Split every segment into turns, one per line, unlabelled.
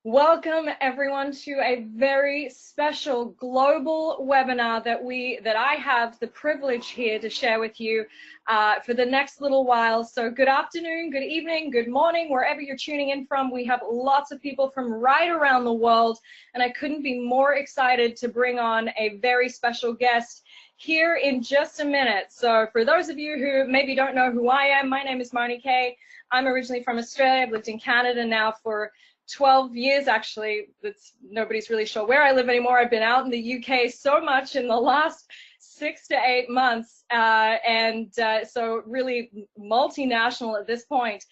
Welcome everyone to a very special global webinar that I have the privilege here to share with you for the next little while. So good afternoon, good evening, good morning, wherever you're tuning in from. We have lots of people from right around the world, and I couldn't be more excited to bring on a very special guest here in just a minute. So for those of you who maybe don't know who I am, my name is Moni Kay. I'm originally from Australia. I've lived in Canada now for 12 years actually. Nobody's really sure where I live anymore. I've been out in the UK so much in the last 6 to 8 months, so really multinational at this point.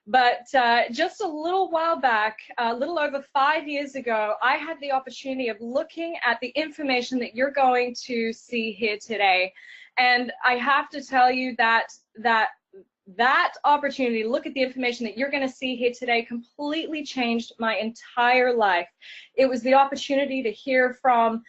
But just a little while back, a little over 5 years ago, I had the opportunity of looking at the information that you're going to see here today. And I have to tell you that opportunity to look at the information that you're going to see here today completely changed my entire life. It was the opportunity to hear from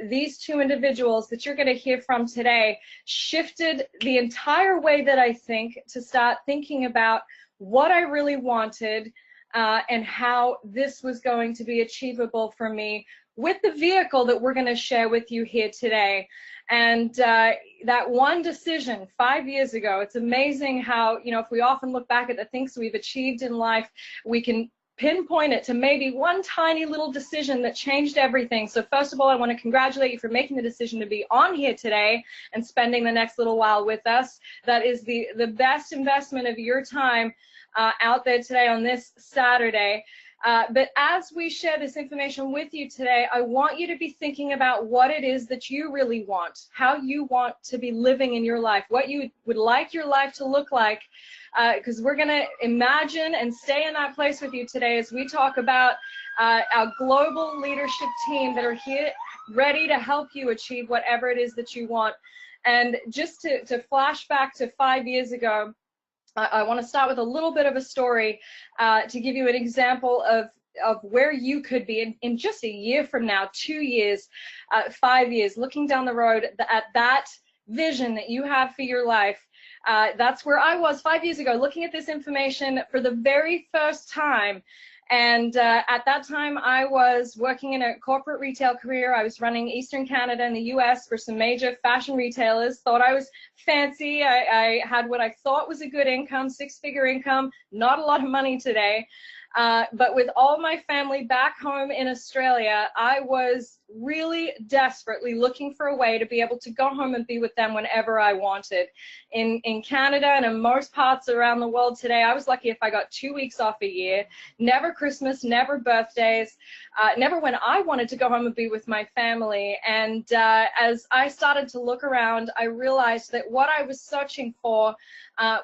these two individuals that you're going to hear from today, shifted the entire way that I think, to start thinking about what I really wanted and how this was going to be achievable for me with the vehicle that we're going to share with you here today. And that one decision 5 years ago, it's amazing how, you know, if we often look back at the things we've achieved in life, we can pinpoint it to maybe one tiny little decision that changed everything. So first of all, I want to congratulate you for making the decision to be on here today and spending the next little while with us. That is the best investment of your time out there today on this Saturday. But as we share this information with you today, I want you to be thinking about what it is that you really want, how you want to be living in your life, what you would like your life to look like, because we're going to imagine and stay in that place with you today as we talk about our global leadership team that are here ready to help you achieve whatever it is that you want. And just to flash back to 5 years ago, I want to start with a little bit of a story to give you an example of where you could be in just a year from now, 2 years, 5 years, looking down the road at that vision that you have for your life. That's where I was 5 years ago, looking at this information for the very first time. And at that time, I was working in a corporate retail career. I was running Eastern Canada and the US for some major fashion retailers. Thought I was fancy. I had what I thought was a good income, six-figure income, not a lot of money today. But with all my family back home in Australia, I was really desperately looking for a way to be able to go home and be with them whenever I wanted. In Canada and in most parts around the world today, I was lucky if I got 2 weeks off a year. Never Christmas, never birthdays, never when I wanted to go home and be with my family. And as I started to look around, I realized that what I was searching for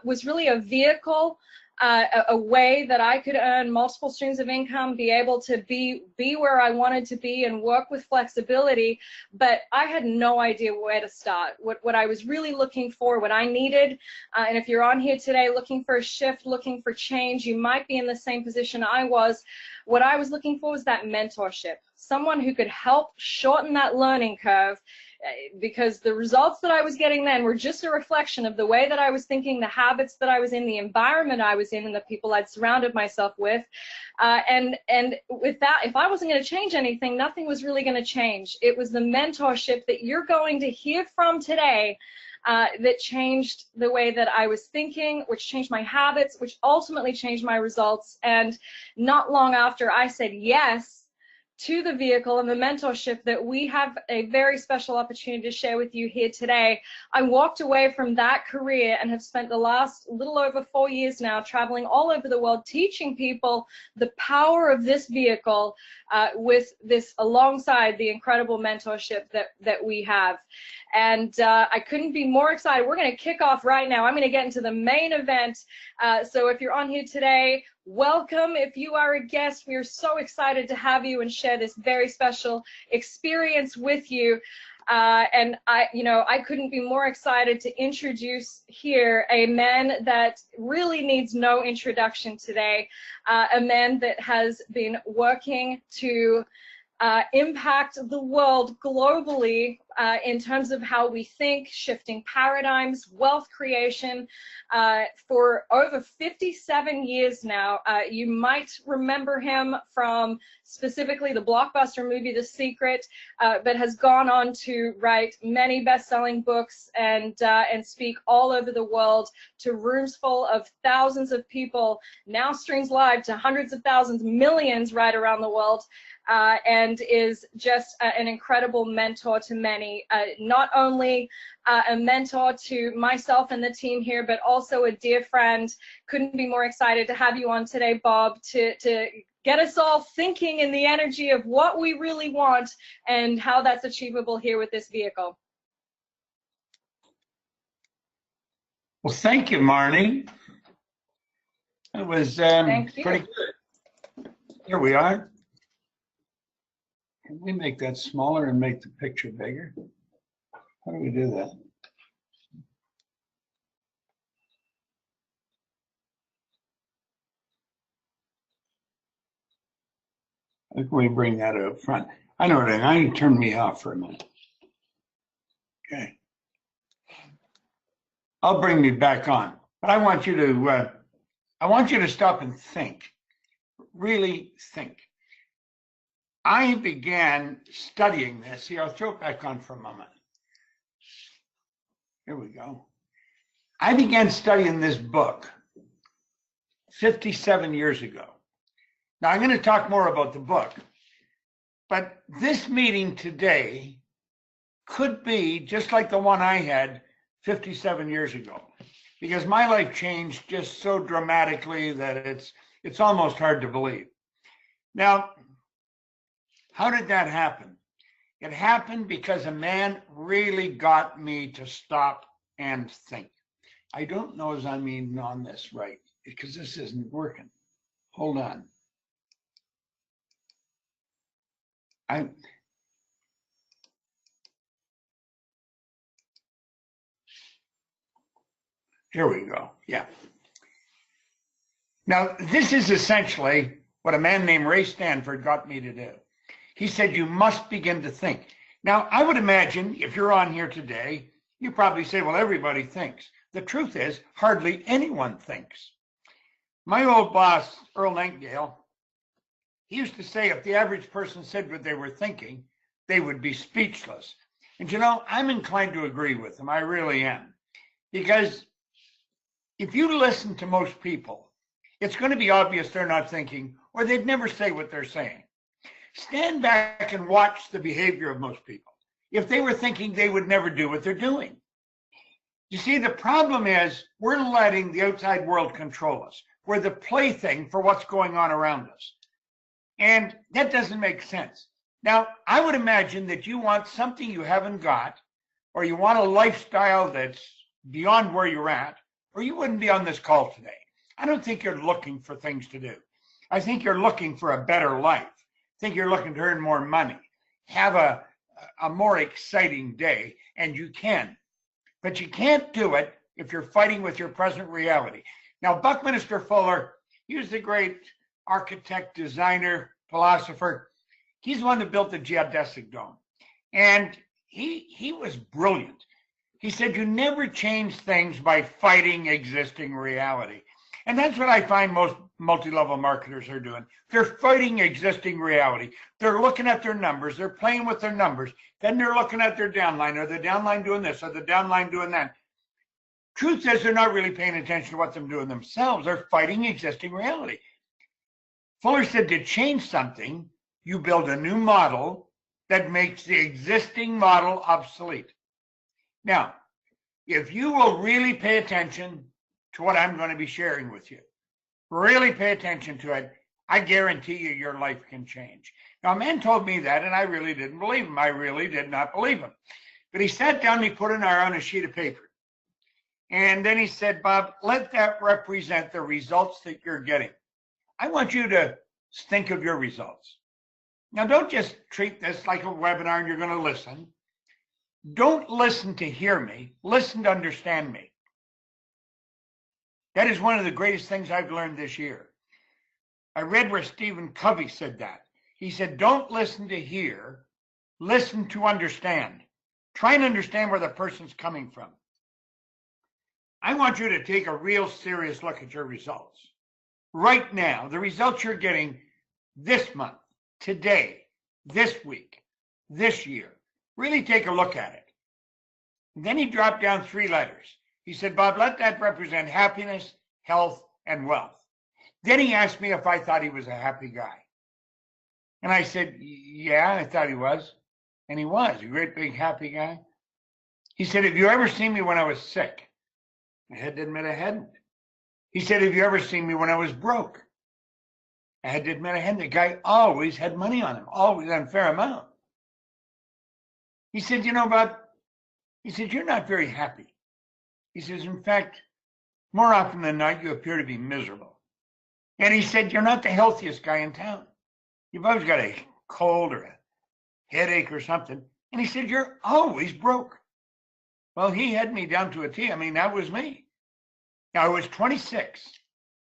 was really a vehicle, a way that I could earn multiple streams of income, be able to be where I wanted to be and work with flexibility, but I had no idea where to start. What I was really looking for, what I needed, and if you're on here today looking for a shift, looking for change, you might be in the same position I was. What I was looking for was that mentorship, someone who could help shorten that learning curve, because the results that I was getting then were just a reflection of the way that I was thinking, the habits that I was in, the environment I was in, and the people I'd surrounded myself with. And with that, if I wasn't going to change anything, nothing was really going to change. It was the mentorship that you're going to hear from today that changed the way that I was thinking, which changed my habits, which ultimately changed my results. And not long after I said yes to the vehicle and the mentorship that we have a very special opportunity to share with you here today, I walked away from that career and have spent the last little over 4 years now traveling all over the world, teaching people the power of this vehicle with this alongside the incredible mentorship that we have. And I couldn't be more excited. We're going to kick off right now. I'm going to get into the main event. So if you're on here today, welcome. If you are a guest, we are so excited to have you and share this very special experience with you. And I couldn't be more excited to introduce here a man that really needs no introduction today, a man that has been working to impact the world globally in terms of how we think, shifting paradigms, wealth creation for over 57 years now. You might remember him from specifically the blockbuster movie The Secret, but has gone on to write many best-selling books and speak all over the world to rooms full of thousands of people, now streams live to hundreds of thousands, millions right around the world. And is just an incredible mentor to many, not only a mentor to myself and the team here, but also a dear friend. Couldn't be more excited to have you on today, Bob, to get us all thinking in the energy of what we really want and how that's achievable here with this vehicle.
Well, thank you, Marnie. It was pretty good. Here we are. Can we make that smaller and make the picture bigger? How do we do that? I think we bring that up front. I know what I need to turn me off for a minute. Okay. I'll bring me back on, but I want you to stop and think. Really think. I began studying this. Here, I'll throw it back on for a moment. Here we go. I began studying this book 57 years ago. Now, I'm going to talk more about the book, but this meeting today could be just like the one I had 57 years ago, because my life changed just so dramatically that it's almost hard to believe. Now, how did that happen? It happened because a man really got me to stop and think. I don't know as I'm even on this right, because this isn't working. Hold on. Here we go. Yeah. Now, this is essentially what a man named Ray Stanford got me to do. He said, you must begin to think. Now, I would imagine if you're on here today, you probably say, well, everybody thinks. The truth is, hardly anyone thinks. My old boss, Earl Nightingale, he used to say if the average person said what they were thinking, they would be speechless. And you know, I'm inclined to agree with him. I really am. Because if you listen to most people, it's going to be obvious they're not thinking, or they'd never say what they're saying. Stand back and watch the behavior of most people. If they were thinking, they would never do what they're doing. You see, the problem is we're letting the outside world control us. We're the plaything for what's going on around us. And that doesn't make sense. Now, I would imagine that you want something you haven't got, or you want a lifestyle that's beyond where you're at, or you wouldn't be on this call today. I don't think you're looking for things to do. I think you're looking for a better life. I think you're looking to earn more money, have a more exciting day, and you can. But you can't do it if you're fighting with your present reality. Now, Buckminster Fuller, he was the great architect, designer, philosopher. He's the one that built the geodesic dome. And he was brilliant. He said, you never change things by fighting existing reality. And that's what I find most multi-level marketers are doing. They're fighting existing reality. They're looking at their numbers. They're playing with their numbers. Then they're looking at their downline. Are the downline doing this? Are the downline doing that? Truth is, they're not really paying attention to what they're doing themselves. They're fighting existing reality. Fuller said to change something, you build a new model that makes the existing model obsolete. Now, if you will really pay attention to what I'm going to be sharing with you, really pay attention to it, I guarantee you your life can change. Now, a man told me that, and I really didn't believe him. I really did not believe him. But he sat down and he put an R on a sheet of paper. And then he said, Bob, let that represent the results that you're getting. I want you to think of your results. Now, don't just treat this like a webinar and you're going to listen. Don't listen to hear me. Listen to understand me. That is one of the greatest things I've learned this year. I read where Stephen Covey said that. He said, don't listen to hear, listen to understand. Try and understand where the person's coming from. I want you to take a real serious look at your results. Right now, the results you're getting this month, today, this week, this year. Really take a look at it. And then he dropped down 3 letters. He said, Bob, let that represent happiness, health, and wealth. Then he asked me if I thought he was a happy guy. And I said, yeah, I thought he was. And he was a great big happy guy. He said, have you ever seen me when I was sick? I had to admit I hadn't. He said, have you ever seen me when I was broke? I had to admit I hadn't. The guy always had money on him, always on a fair amount. He said, you know, Bob, he said, you're not very happy. He says, in fact, more often than not, you appear to be miserable. And he said, you're not the healthiest guy in town. You've always got a cold or a headache or something. And he said, you're always broke. Well, he had me down to a T. I mean, that was me. Now, I was 26,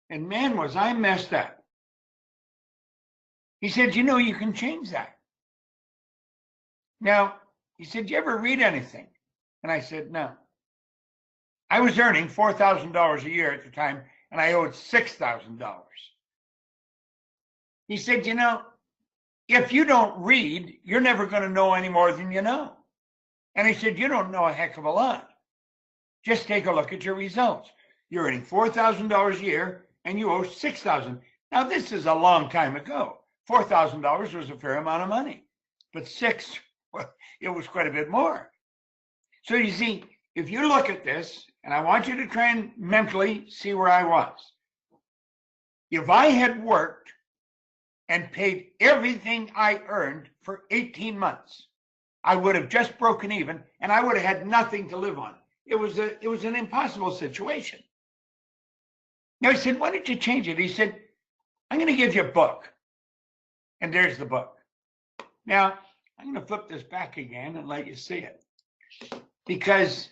and man, was I messed up. He said, you know, you can change that. Now, he said, do you ever read anything? And I said, no. I was earning $4,000 a year at the time, and I owed $6,000. He said, you know, if you don't read, you're never going to know any more than you know. And he said, you don't know a heck of a lot. Just take a look at your results. You're earning $4,000 a year, and you owe $6,000. Now, this is a long time ago. $4,000 was a fair amount of money, but well, it was quite a bit more. So you see, if you look at this, and I want you to try and mentally see where I was. If I had worked and paid everything I earned for 18 months, I would have just broken even, and I would have had nothing to live on. It was an impossible situation. Now, I said, why don't you change it? He said, I'm going to give you a book. And there's the book. Now, I'm going to flip this back again and let you see it. Because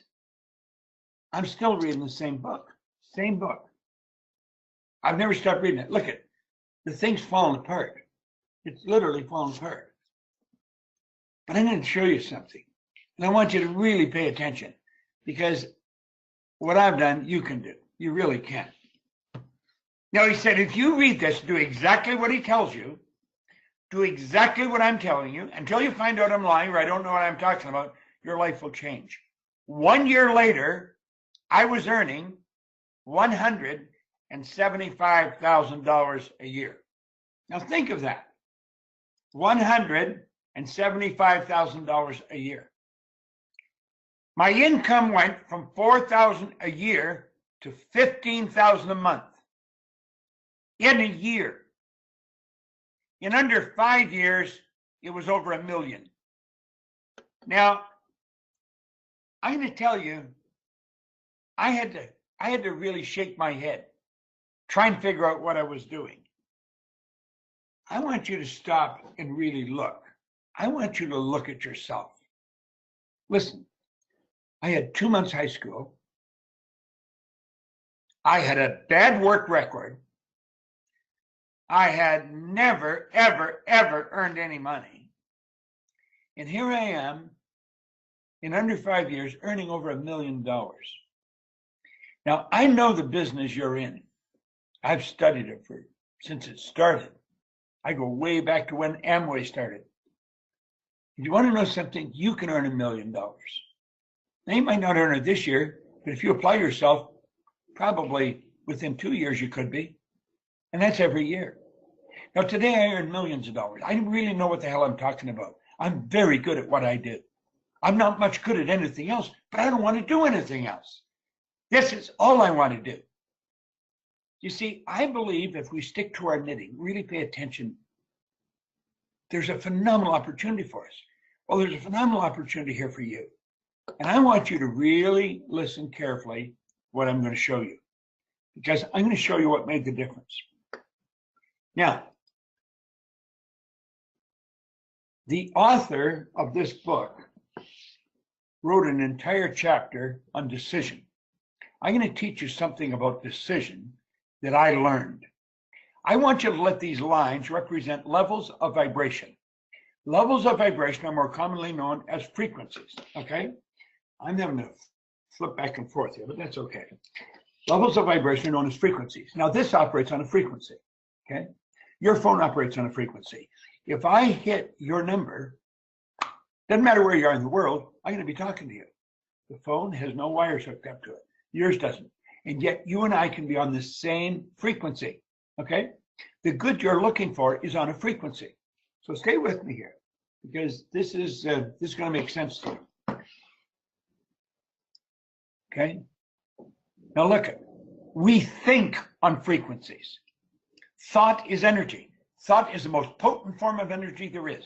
I'm still reading the same book. Same book. I've never stopped reading it. Look at it. The thing's falling apart. It's literally falling apart. But I'm going to show you something. And I want you to really pay attention. Because what I've done, you can do. You really can. Now, he said, if you read this, do exactly what he tells you. Do exactly what I'm telling you. Until you find out I'm lying or I don't know what I'm talking about, your life will change. 1 year later, I was earning $175,000 a year. Now think of that. $175,000 a year. My income went from $4,000 a year to $15,000 a month in a year. In under 5 years, it was over $1 million. Now, I'm going to tell you, I had to really shake my head, try and figure out what I was doing. I want you to stop and really look. I want you to look at yourself. Listen, I had 2 months high school. I had a bad work record. I had never, ever, ever earned any money. And here I am, in under 5 years, earning over $1 million. Now, I know the business you're in. I've studied it since it started. I go way back to when Amway started. If you want to know something, you can earn $1 million. Now, you might not earn it this year, but if you apply yourself, probably within 2 years you could be. And that's every year. Now, today I earn millions of dollars. I don't really know what the hell I'm talking about. I'm very good at what I do. I'm not much good at anything else, but I don't want to do anything else. This is all I want to do. You see, I believe if we stick to our knitting, really pay attention, there's a phenomenal opportunity for us. Well, there's a phenomenal opportunity here for you. And I want you to really listen carefully what I'm going to show you, because I'm going to show you what made the difference. Now, the author of this book wrote an entire chapter on decision. I'm going to teach you something about decision that I learned. I want you to let these lines represent levels of vibration. Levels of vibration are more commonly known as frequencies, okay? I'm having to flip back and forth here, but that's okay. Levels of vibration are known as frequencies. Now, this operates on a frequency, okay? Your phone operates on a frequency. If I hit your number, doesn't matter where you are in the world, I'm going to be talking to you. The phone has no wires hooked up to it. Yours doesn't. And yet you and I can be on the same frequency, okay? The good you're looking for is on a frequency. So stay with me here, because this is going to make sense to you. Okay? Now look, we think on frequencies. Thought is energy. Thought is the most potent form of energy there is.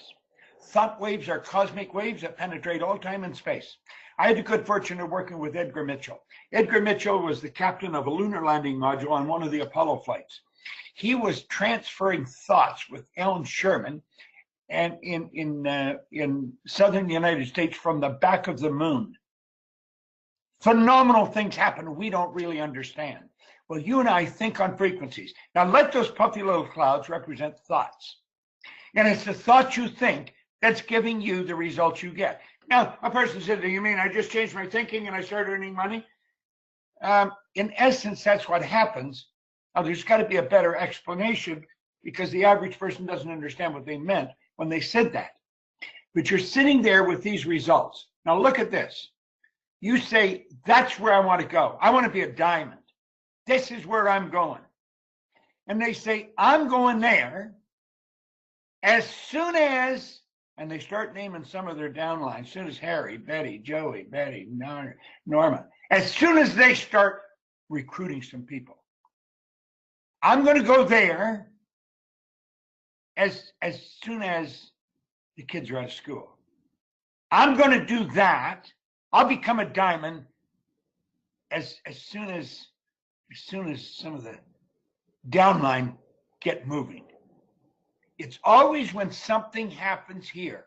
Thought waves are cosmic waves that penetrate all time and space. I had the good fortune of working with Edgar Mitchell. Edgar Mitchell was the captain of a lunar landing module on one of the Apollo flights. He was transferring thoughts with Alan Sherman and in southern United States from the back of the moon. Phenomenal things happen we don't really understand. Well, you and I think on frequencies. Now let those puffy little clouds represent thoughts. And it's the thoughts you think that's giving you the results you get. Now, a person said, do you mean I just changed my thinking and I started earning money? In essence, that's what happens. Now, there's got to be a better explanation because the average person doesn't understand what they meant when they said that. But you're sitting there with these results. Now, look at this. You say, that's where I want to go. I want to be a diamond. This is where I'm going. And they say, I'm going there as soon as, and they start naming some of their downlines, as soon as Harry, Betty, Joey, Betty, Norma, as soon as they start recruiting some people. I'm going to go there as soon as the kids are out of school. I'm going to do that. I'll become a diamond as soon as some of the downline get moving. It's always when something happens here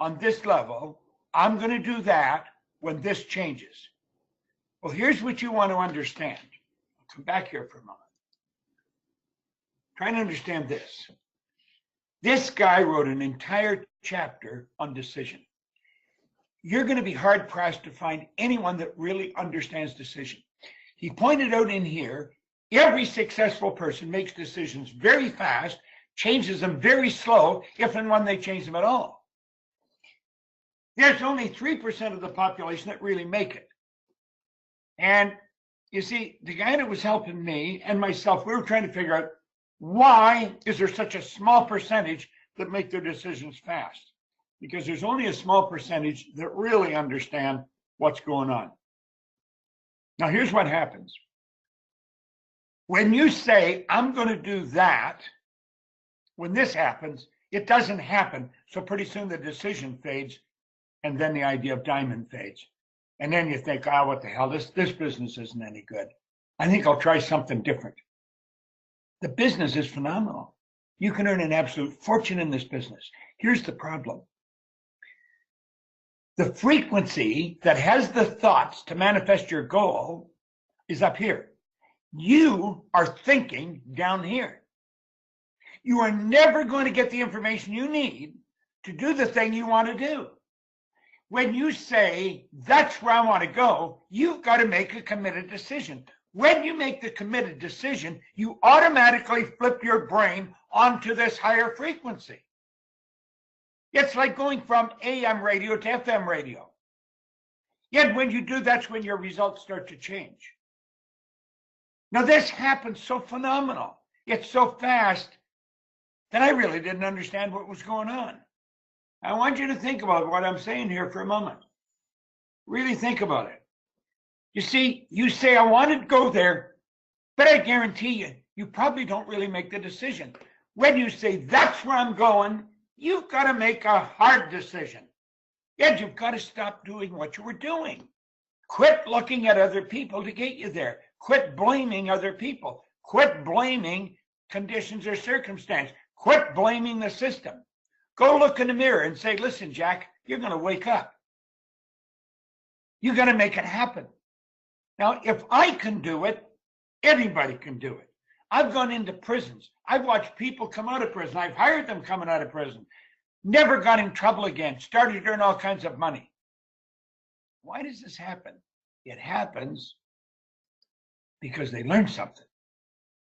on this level, I'm going to do that when this changes. Well, here's what you want to understand. I'll come back here for a moment. Try to understand this. This guy wrote an entire chapter on decision. You're going to be hard-pressed to find anyone that really understands decision. He pointed out in here, every successful person makes decisions very fast, changes them very slow, if and when they change them at all. There's only 3% of the population that really make it. And you see, the guy that was helping me and myself, we were trying to figure out why is there such a small percentage that make their decisions fast? Because there's only a small percentage that really understand what's going on. Now, here's what happens. When you say, I'm going to do that, when this happens, it doesn't happen. So pretty soon the decision fades, and then the idea of diamond fades. And then you think, oh, what the hell, this business isn't any good. I think I'll try something different. The business is phenomenal. You can earn an absolute fortune in this business. Here's the problem. The frequency that has the thoughts to manifest your goal is up here. You are thinking down here. You are never going to get the information you need to do the thing you want to do. When you say, that's where I want to go, you've got to make a committed decision. When you make the committed decision, you automatically flip your brain onto this higher frequency. It's like going from AM radio to FM radio. Yet when you do, that's when your results start to change. Now this happens so phenomenal. It's so fast that I really didn't understand what was going on. I want you to think about what I'm saying here for a moment. Really think about it. You see, you say, I want to go there, but I guarantee you, you probably don't really make the decision. When you say, that's where I'm going, you've got to make a hard decision. Yet you've got to stop doing what you were doing. Quit looking at other people to get you there. Quit blaming other people. Quit blaming conditions or circumstance. Quit blaming the system. Go look in the mirror and say, listen, Jack, you're going to wake up. You're going to make it happen. Now, if I can do it, anybody can do it. I've gone into prisons. I've watched people come out of prison. I've hired them coming out of prison. Never got in trouble again. Started to earn all kinds of money. Why does this happen? It happens because they learned something.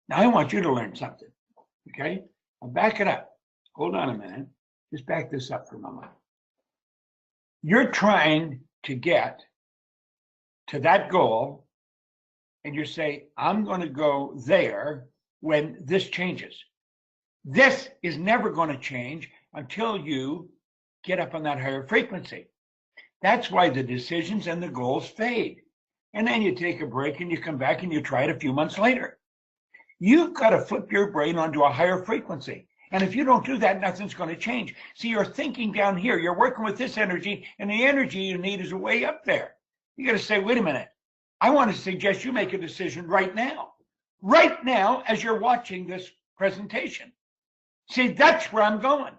Now I want you to learn something. Okay? I'll back it up. Hold on a minute. Just back this up for a moment. You're trying to get to that goal, and you say, I'm going to go there when this changes. This is never going to change until you get up on that higher frequency. That's why the decisions and the goals fade. And then you take a break and you come back and you try it a few months later. You've got to flip your brain onto a higher frequency. And if you don't do that, nothing's going to change. See, you're thinking down here, you're working with this energy, and the energy you need is way up there. You got to say, wait a minute. I want to suggest you make a decision right now. Right now, as you're watching this presentation. See, that's where I'm going.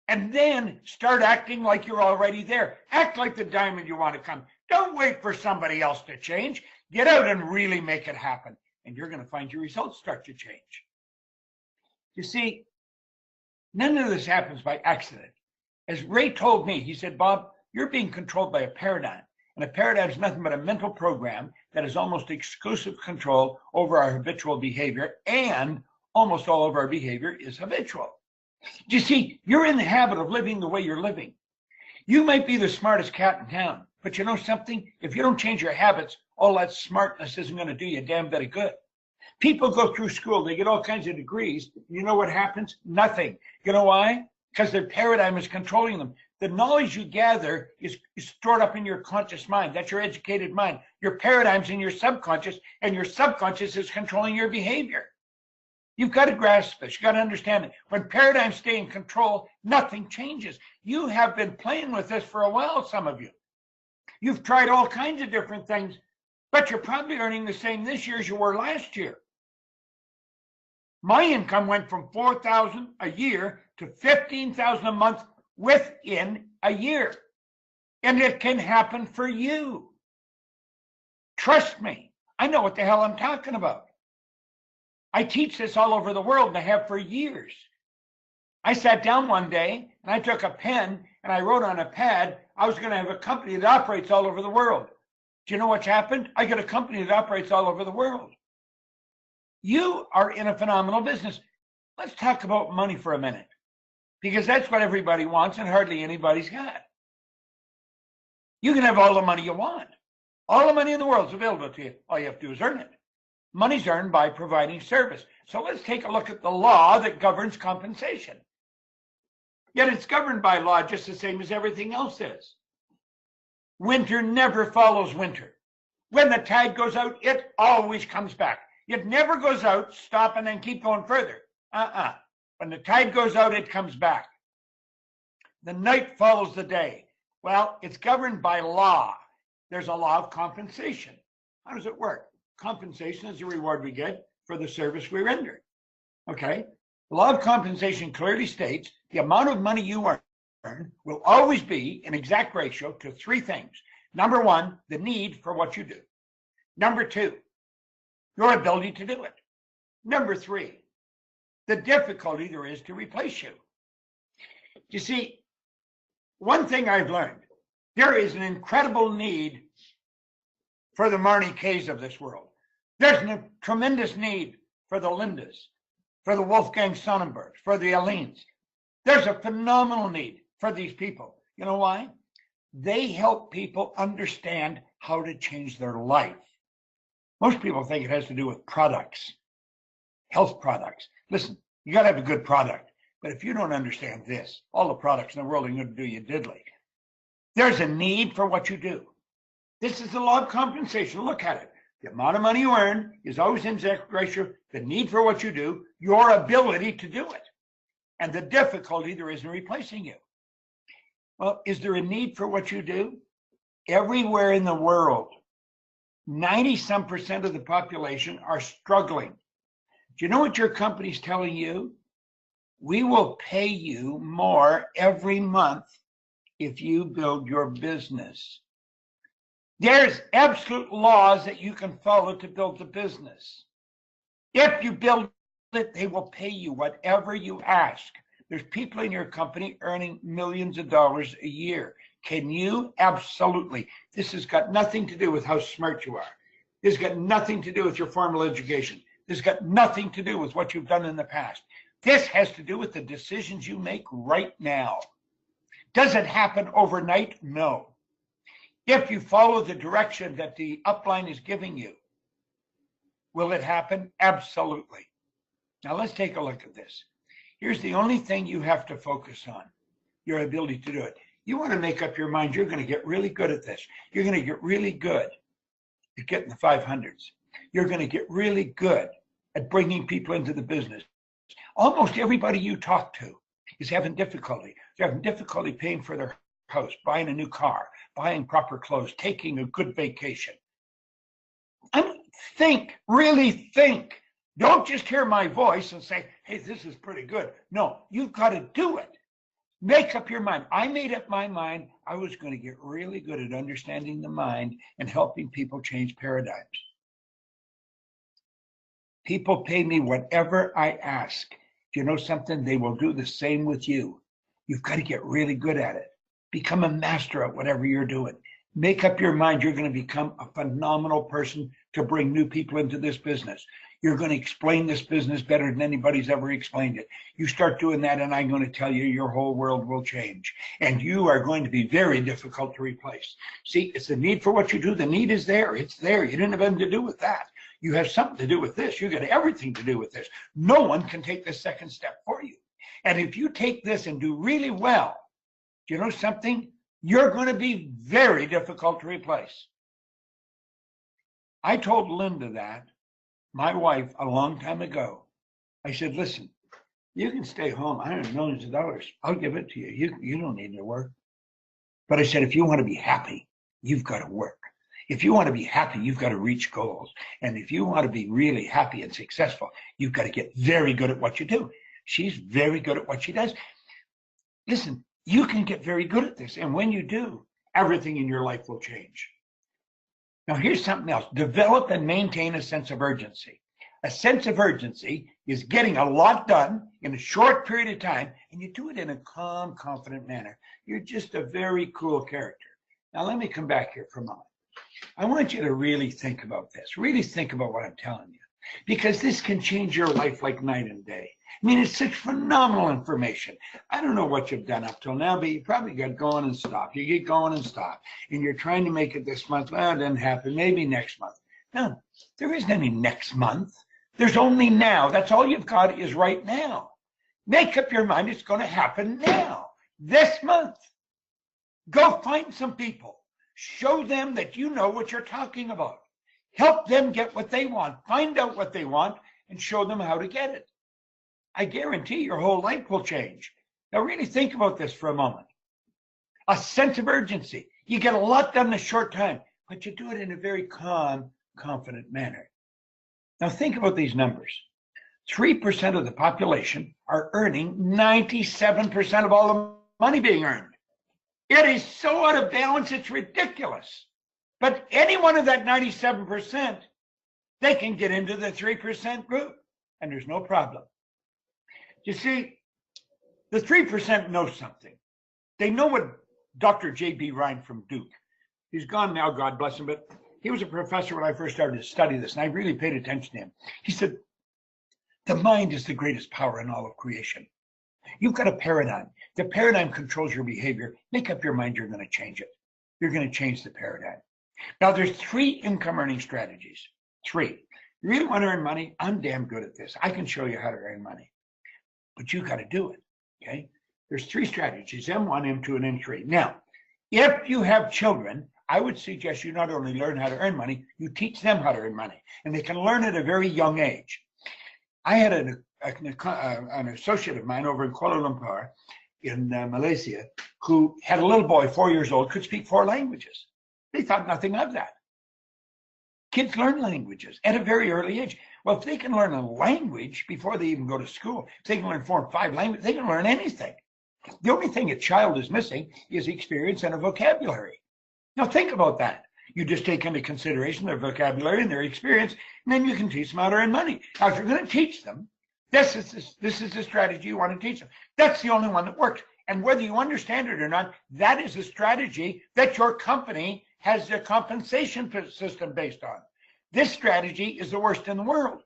And then start acting like you're already there. Act like the diamond you want to come. Don't wait for somebody else to change. Get out and really make it happen. And you're going to find your results start to change. You see, none of this happens by accident. As Ray told me, he said, Bob, you're being controlled by a paradigm. And a paradigm is nothing but a mental program that has almost exclusive control over our habitual behavior, and almost all of our behavior is habitual. You see, you're in the habit of living the way you're living. You might be the smartest cat in town, but you know something? If you don't change your habits, all that smartness isn't going to do you a damn bit of good. People go through school, they get all kinds of degrees. You know what happens? Nothing. You know why? Because their paradigm is controlling them. The knowledge you gather is stored up in your conscious mind. That's your educated mind. Your paradigm's in your subconscious, and your subconscious is controlling your behavior. You've got to grasp this. You've got to understand it. When paradigms stay in control, nothing changes. You have been playing with this for a while, some of you. You've tried all kinds of different things, but you're probably earning the same this year as you were last year. My income went from $4,000 a year to $15,000 a month within a year. And it can happen for you. Trust me, I know what the hell I'm talking about. I teach this all over the world, and I have for years. I sat down one day, and I took a pen, and I wrote on a pad, I was going to have a company that operates all over the world. Do you know what's happened? I got a company that operates all over the world. You are in a phenomenal business. Let's talk about money for a minute, because that's what everybody wants and hardly anybody's got. You can have all the money you want. All the money in the world is available to you. All you have to do is earn it. Money's earned by providing service. So let's take a look at the law that governs compensation. Yet it's governed by law just the same as everything else is. Winter never follows winter. When the tide goes out, it always comes back. It never goes out, stop, and then keep going further. When the tide goes out, it comes back. The night follows the day. Well, it's governed by law. There's a law of compensation. How does it work? Compensation is the reward we get for the service we render. Okay? The law of compensation clearly states the amount of money you earn will always be an exact ratio to three things. Number one, the need for what you do. Number two, your ability to do it. Number three, the difficulty there is to replace you. You see, one thing I've learned, there is an incredible need for the Marnie Kays of this world. There's a tremendous need for the Lindas, for the Wolfgang Sonnenbergs, for the Alines. There's a phenomenal need for these people. You know why? They help people understand how to change their life. Most people think it has to do with products, health products. Listen, you got to have a good product. But if you don't understand this, all the products in the world are going to do you diddly. There's a need for what you do. This is the law of compensation. Look at it. The amount of money you earn is always in exact ratio, the need for what you do, your ability to do it, and the difficulty there is in replacing you. Well, is there a need for what you do? Everywhere in the world, 90-some% of the population are struggling. Do you know what your company's telling you? We will pay you more every month if you build your business. There's absolute laws that you can follow to build the business. If you build that they will pay you whatever you ask. There's people in your company earning millions of dollars a year. Can you? Absolutely. This has got nothing to do with how smart you are. This has got nothing to do with your formal education. This has got nothing to do with what you've done in the past. This has to do with the decisions you make right now. Does it happen overnight? No. If you follow the direction that the upline is giving you, will it happen? Absolutely. Now let's take a look at this. Here's the only thing you have to focus on, your ability to do it. You want to make up your mind, you're going to get really good at this. You're going to get really good at getting the 500s. You're going to get really good at bringing people into the business. Almost everybody you talk to is having difficulty. They're having difficulty paying for their house, buying a new car, buying proper clothes, taking a good vacation. Think, really think. Don't just hear my voice and say, hey, this is pretty good. No, you've got to do it. Make up your mind. I made up my mind. I was going to get really good at understanding the mind and helping people change paradigms. People pay me whatever I ask. You know something? They will do the same with you. You've got to get really good at it. Become a master at whatever you're doing. Make up your mind you're going to become a phenomenal person to bring new people into this business. You're going to explain this business better than anybody's ever explained it. You start doing that, and I'm going to tell you your whole world will change. And you are going to be very difficult to replace. See, it's the need for what you do. The need is there. It's there. You didn't have anything to do with that. You have something to do with this. You got everything to do with this. No one can take the second step for you. And if you take this and do really well, do you know something? You're going to be very difficult to replace. I told Linda that, my wife, a long time ago. I said, listen, you can stay home. I have millions of dollars. I'll give it to you. You don't need to work. But I said, if you want to be happy, you've got to work. If you want to be happy, you've got to reach goals. And if you want to be really happy and successful, you've got to get very good at what you do. She's very good at what she does. Listen, you can get very good at this. And when you do, everything in your life will change. Now, here's something else. Develop and maintain a sense of urgency. A sense of urgency is getting a lot done in a short period of time, and you do it in a calm, confident manner. You're just a very cool character. Now, let me come back here for a moment. I want you to really think about this. Really think about what I'm telling you, because this can change your life like night and day. I mean, it's such phenomenal information. I don't know what you've done up till now, but you probably got going and stop. You get going and stop. And you're trying to make it this month. Well, it didn't happen. Maybe next month. No, there isn't any next month. There's only now. That's all you've got is right now. Make up your mind it's going to happen now, this month. Go find some people. Show them that you know what you're talking about. Help them get what they want. Find out what they want and show them how to get it. I guarantee your whole life will change. Now really think about this for a moment. A sense of urgency. You get a lot done in a short time, but you do it in a very calm, confident manner. Now think about these numbers. 3% of the population are earning 97% of all the money being earned. It is so out of balance, it's ridiculous. But any one of that 97%, they can get into the 3% group, and there's no problem. You see, the 3% know something. They know what Dr. J.B. Ryan from Duke, he's gone now, God bless him, but he was a professor when I first started to study this, and I really paid attention to him. He said, the mind is the greatest power in all of creation. You've got a paradigm. The paradigm controls your behavior. Make up your mind you're going to change it. You're going to change the paradigm. Now, there's 3 income earning strategies. 3. You really want to earn money? I'm damn good at this. I can show you how to earn money. But you got to do it, okay? There's 3 strategies, M1, M2, and M3. Now, if you have children, I would suggest you not only learn how to earn money, you teach them how to earn money. And they can learn at a very young age. I had an associate of mine over in Kuala Lumpur in Malaysia who had a little boy, 4 years old, could speak 4 languages. They thought nothing of that. Kids learn languages at a very early age. Well, if they can learn a language before they even go to school, if they can learn 4 or 5 languages, they can learn anything. The only thing a child is missing is experience and a vocabulary. Now think about that. You just take into consideration their vocabulary and their experience, and then you can teach them how to earn money. Now, if you're going to teach them, This is the strategy you want to teach them. That's the only one that works. And whether you understand it or not, that is a strategy that your company has a compensation system based on. This strategy is the worst in the world.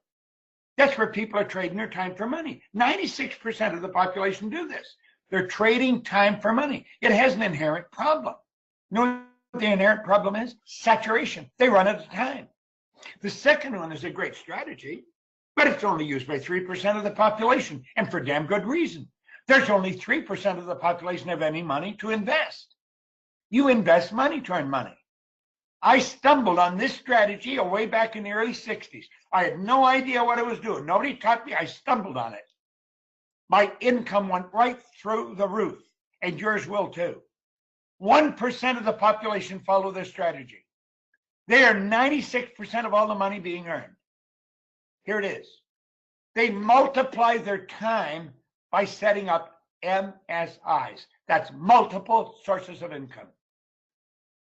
That's where people are trading their time for money. 96% of the population do this. They're trading time for money. It has an inherent problem. You know what the inherent problem is? Saturation. They run out of time. The second one is a great strategy, but it's only used by 3% of the population, and for damn good reason. There's only 3% of the population have any money to invest. You invest money to earn money. I stumbled on this strategy way back in the early 60s. I had no idea what I was doing. Nobody taught me. I stumbled on it. My income went right through the roof, and yours will too. 1% of the population follow this strategy. They are 96% of all the money being earned. Here it is. They multiply their time by setting up MSIs. That's multiple sources of income.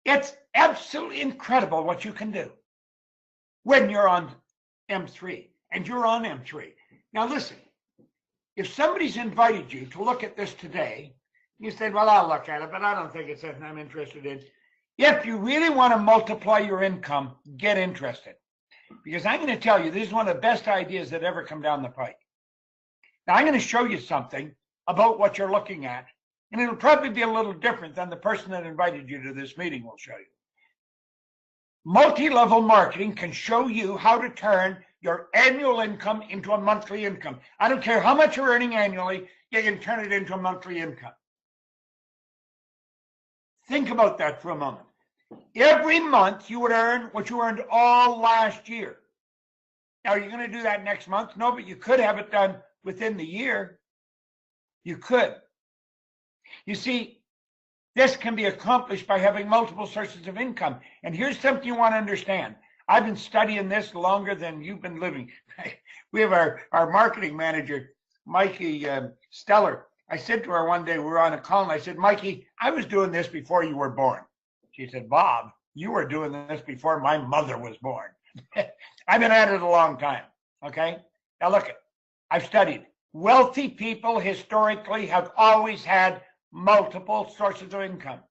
It's absolutely incredible what you can do when you're on M3, and you're on M3. Now listen, if somebody's invited you to look at this today, you said, well, I'll look at it, but I don't think it's something I'm interested in. If you really want to multiply your income, get interested. Because I'm going to tell you, this is one of the best ideas that ever come down the pike. Now, I'm going to show you something about what you're looking at, and it'll probably be a little different than the person that invited you to this meeting will show you. Multi-level marketing can show you how to turn your annual income into a monthly income. I don't care how much you're earning annually, you can turn it into a monthly income. Think about that for a moment. Every month you would earn what you earned all last year. Now, are you going to do that next month? No, but you could have it done within the year. You could. You see, this can be accomplished by having multiple sources of income. And here's something you want to understand. I've been studying this longer than you've been living. We have our marketing manager, Mikey Steller. I said to her one day, we were on a call, and I said, Mikey, I was doing this before you were born. She said, Bob, you were doing this before my mother was born. I've been at it a long time, okay? Now look, I've studied. Wealthy people historically have always had multiple sources of income.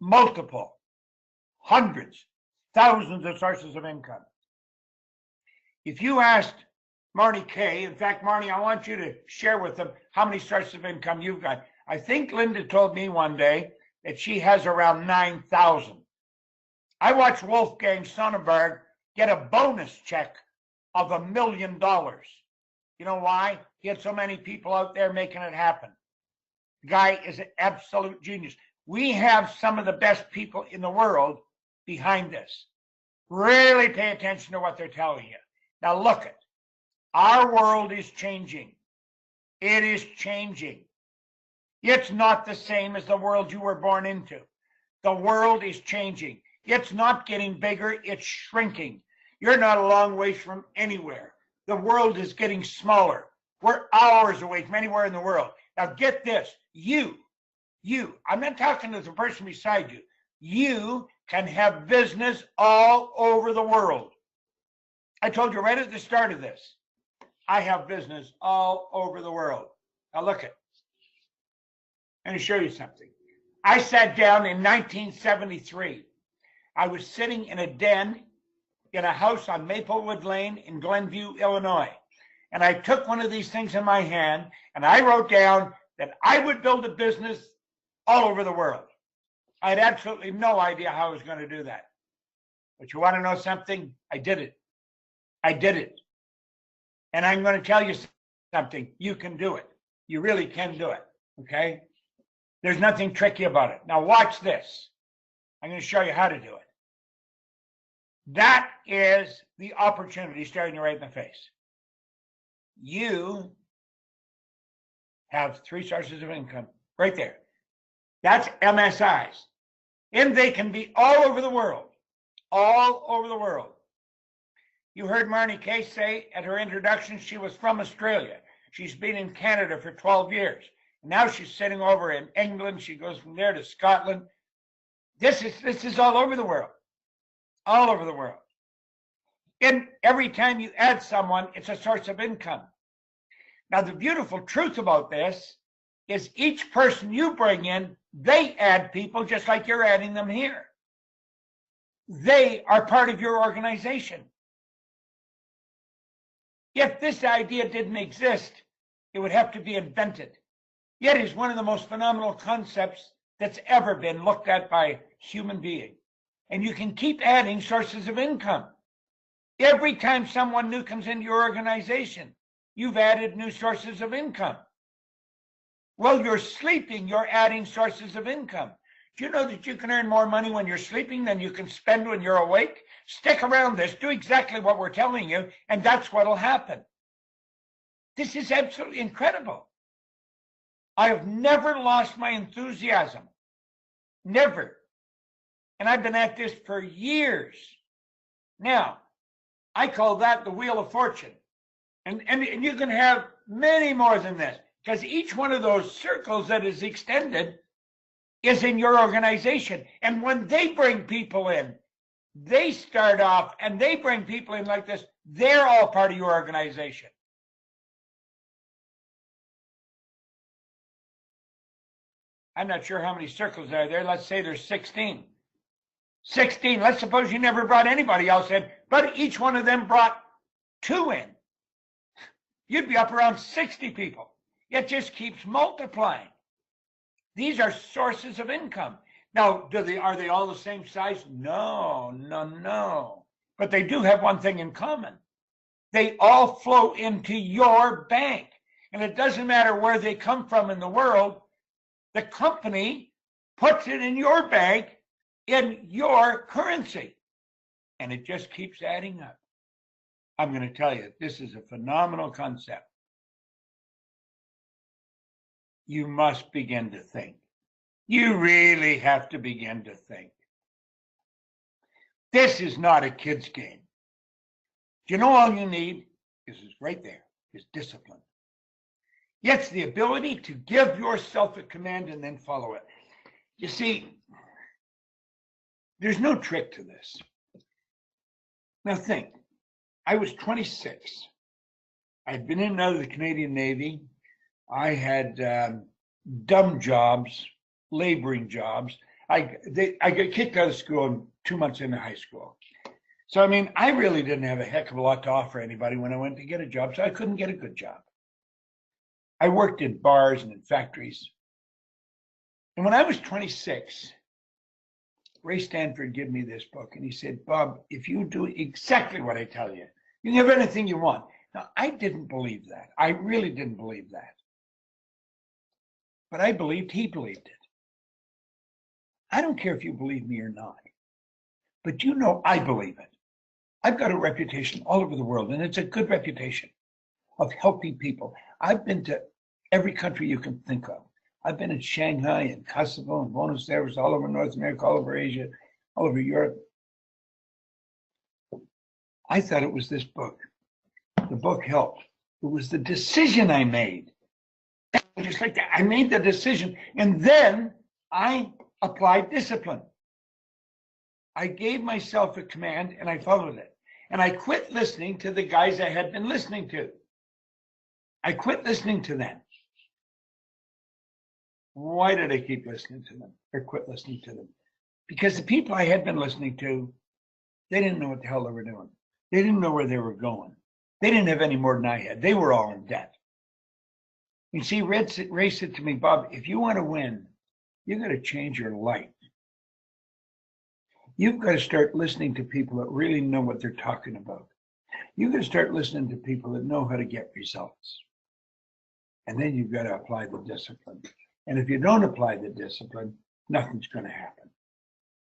Multiple. Hundreds, thousands of sources of income. If you asked Marnie Kay, in fact, Marnie, I want you to share with them how many sources of income you've got. I think Linda told me one day that she has around 9,000. I watched Wolfgang Sonnenberg get a bonus check of $1 million. You know why? He had so many people out there making it happen. The guy is an absolute genius. We have some of the best people in the world behind this. Really pay attention to what they're telling you. Now look it. Our world is changing. It is changing. It's not the same as the world you were born into. The world is changing. It's not getting bigger, it's shrinking. You're not a long way from anywhere. The world is getting smaller. We're hours away from anywhere in the world. Now get this, you, I'm not talking to the person beside you. You can have business all over the world. I told you right at the start of this, I have business all over the world. Now look it. I'm going to show you something. I sat down in 1973. I was sitting in a den in a house on Maplewood Lane in Glenview, Illinois. And I took one of these things in my hand and I wrote down that I would build a business all over the world. I had absolutely no idea how I was going to do that. But you want to know something? I did it. I did it. And I'm going to tell you something. You can do it. You really can do it. Okay? There's nothing tricky about it. Now watch this. I'm going to show you how to do it. That is the opportunity staring you right in the face. You have 3 sources of income right there. That's MSIs. And they can be all over the world. All over the world. You heard Marnie Kay say at her introduction she was from Australia. She's been in Canada for 12 years. Now she's sitting over in England. She goes from there to Scotland. This is all over the world. All over the world. And every time you add someone, it's a source of income. Now, the beautiful truth about this is each person you bring in, they add people just like you're adding them here. They are part of your organization. If this idea didn't exist, it would have to be invented. Yet it is one of the most phenomenal concepts that's ever been looked at by a human being. And you can keep adding sources of income. Every time someone new comes into your organization, you've added new sources of income. While you're sleeping, you're adding sources of income. Do you know that you can earn more money when you're sleeping than you can spend when you're awake? Stick around this, do exactly what we're telling you, and that's what'll happen. This is absolutely incredible. I have never lost my enthusiasm. Never. And I've been at this for years. Now, I call that the Wheel of Fortune. And you can have many more than this, because each one of those circles that is extended is in your organization. And when they bring people in, they start off and they bring people in like this, they're all part of your organization. I'm not sure how many circles are there. Let's say there's 16. 16. Let's suppose you never brought anybody else in, but each one of them brought 2 in. You'd be up around 60 people. It just keeps multiplying. These are sources of income. Now, are they all the same size? No. But they do have one thing in common. They all flow into your bank. And it doesn't matter where they come from in the world. The company puts it in your bank in your currency. And it just keeps adding up. I'm going to tell you, this is a phenomenal concept. You must begin to think. You really have to begin to think. This is not a kid's game. Do you know all you need is right there, is discipline. It's the ability to give yourself a command and then follow it. You see, there's no trick to this. Now think, I was 26. I'd been in and out of the Canadian Navy. I had dumb jobs, laboring jobs. I got kicked out of school 2 months into high school. So, I mean, I really didn't have a heck of a lot to offer anybody when I went to get a job, so I couldn't get a good job. I worked in bars and in factories. And when I was 26, Ray Stanford gave me this book, and he said, Bob, if you do exactly what I tell you, you can have anything you want. Now, I didn't believe that. I really didn't believe that. But I believed he believed it. I don't care if you believe me or not, but you know I believe it. I've got a reputation all over the world, and it's a good reputation of helping people. I've been to every country you can think of. I've been in Shanghai and Kosovo and Buenos Aires, all over North America, all over Asia, all over Europe. I thought it was this book. The book helped. It was the decision I made. Just like that, I made the decision, and then I applied discipline. I gave myself a command, and I followed it. And I quit listening to the guys I had been listening to. I quit listening to them. Why did I keep listening to them or quit listening to them? Because the people I had been listening to, they didn't know what the hell they were doing. They didn't know where they were going. They didn't have any more than I had. They were all in debt. You see, Ray said to me, Bob, if you want to win, you've got to change your life. You've got to start listening to people that really know what they're talking about. You've got to start listening to people that know how to get results. And then you've got to apply the discipline. And if you don't apply the discipline, nothing's going to happen.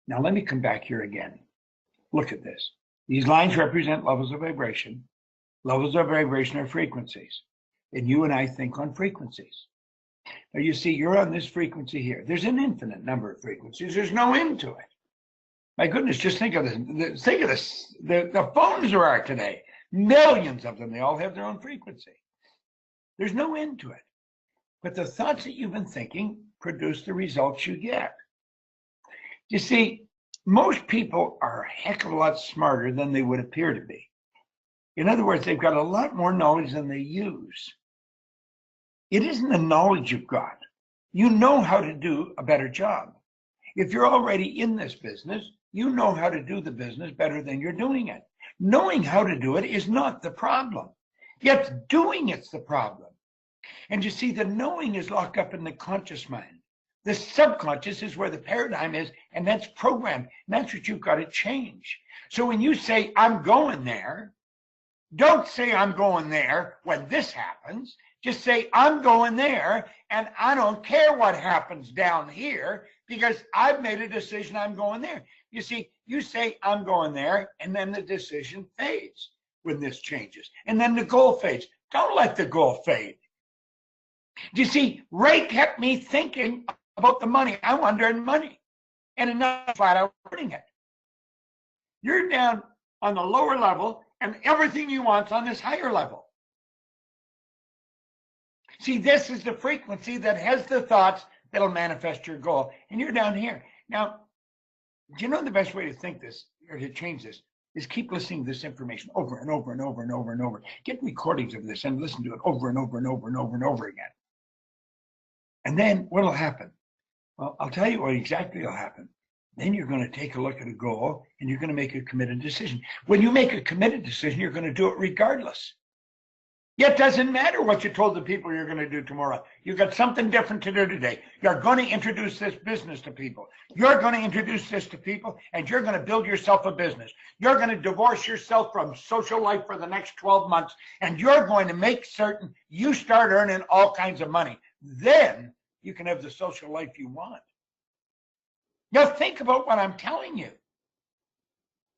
Now, let me come back here again. Look at this. These lines represent levels of vibration. Levels of vibration are frequencies. And you and I think on frequencies. Now, you see, you're on this frequency here. There's an infinite number of frequencies. There's no end to it. My goodness, just think of this. Think of this. The phones there are today, millions of them. They all have their own frequency. There's no end to it. But the thoughts that you've been thinking produce the results you get. You see, most people are a heck of a lot smarter than they would appear to be. In other words, they've got a lot more knowledge than they use. It isn't the knowledge you've got. You know how to do a better job. If you're already in this business, you know how to do the business better than you're doing it. Knowing how to do it is not the problem. Yet doing it's the problem. And you see, the knowing is locked up in the conscious mind. The subconscious is where the paradigm is, and that's programmed. And that's what you've got to change. So when you say, I'm going there, don't say I'm going there when this happens. Just say, I'm going there, and I don't care what happens down here because I've made a decision I'm going there. You see, you say, I'm going there, and then the decision fades when this changes. And then the goal fades. Don't let the goal fade. You see, Ray kept me thinking about the money. I wanted to earn money, and enough flat out earning it. You're down on the lower level, and everything you want's on this higher level. See, this is the frequency that has the thoughts that'll manifest your goal, and you're down here. Now, do you know the best way to think this, or to change this, is keep listening to this information over and over and over and over and over. Get recordings of this and listen to it over and over and over and over and over again. And then what'll happen? Well, I'll tell you what exactly will happen. Then you're going to take a look at a goal and you're going to make a committed decision. When you make a committed decision, you're going to do it regardless. Yet it doesn't matter what you told the people you're going to do tomorrow. You've got something different to do today. You're going to introduce this business to people. You're going to introduce this to people, and you're going to build yourself a business. You're going to divorce yourself from social life for the next 12 months, and you're going to make certain you start earning all kinds of money. Then you can have the social life you want. Now think about what I'm telling you.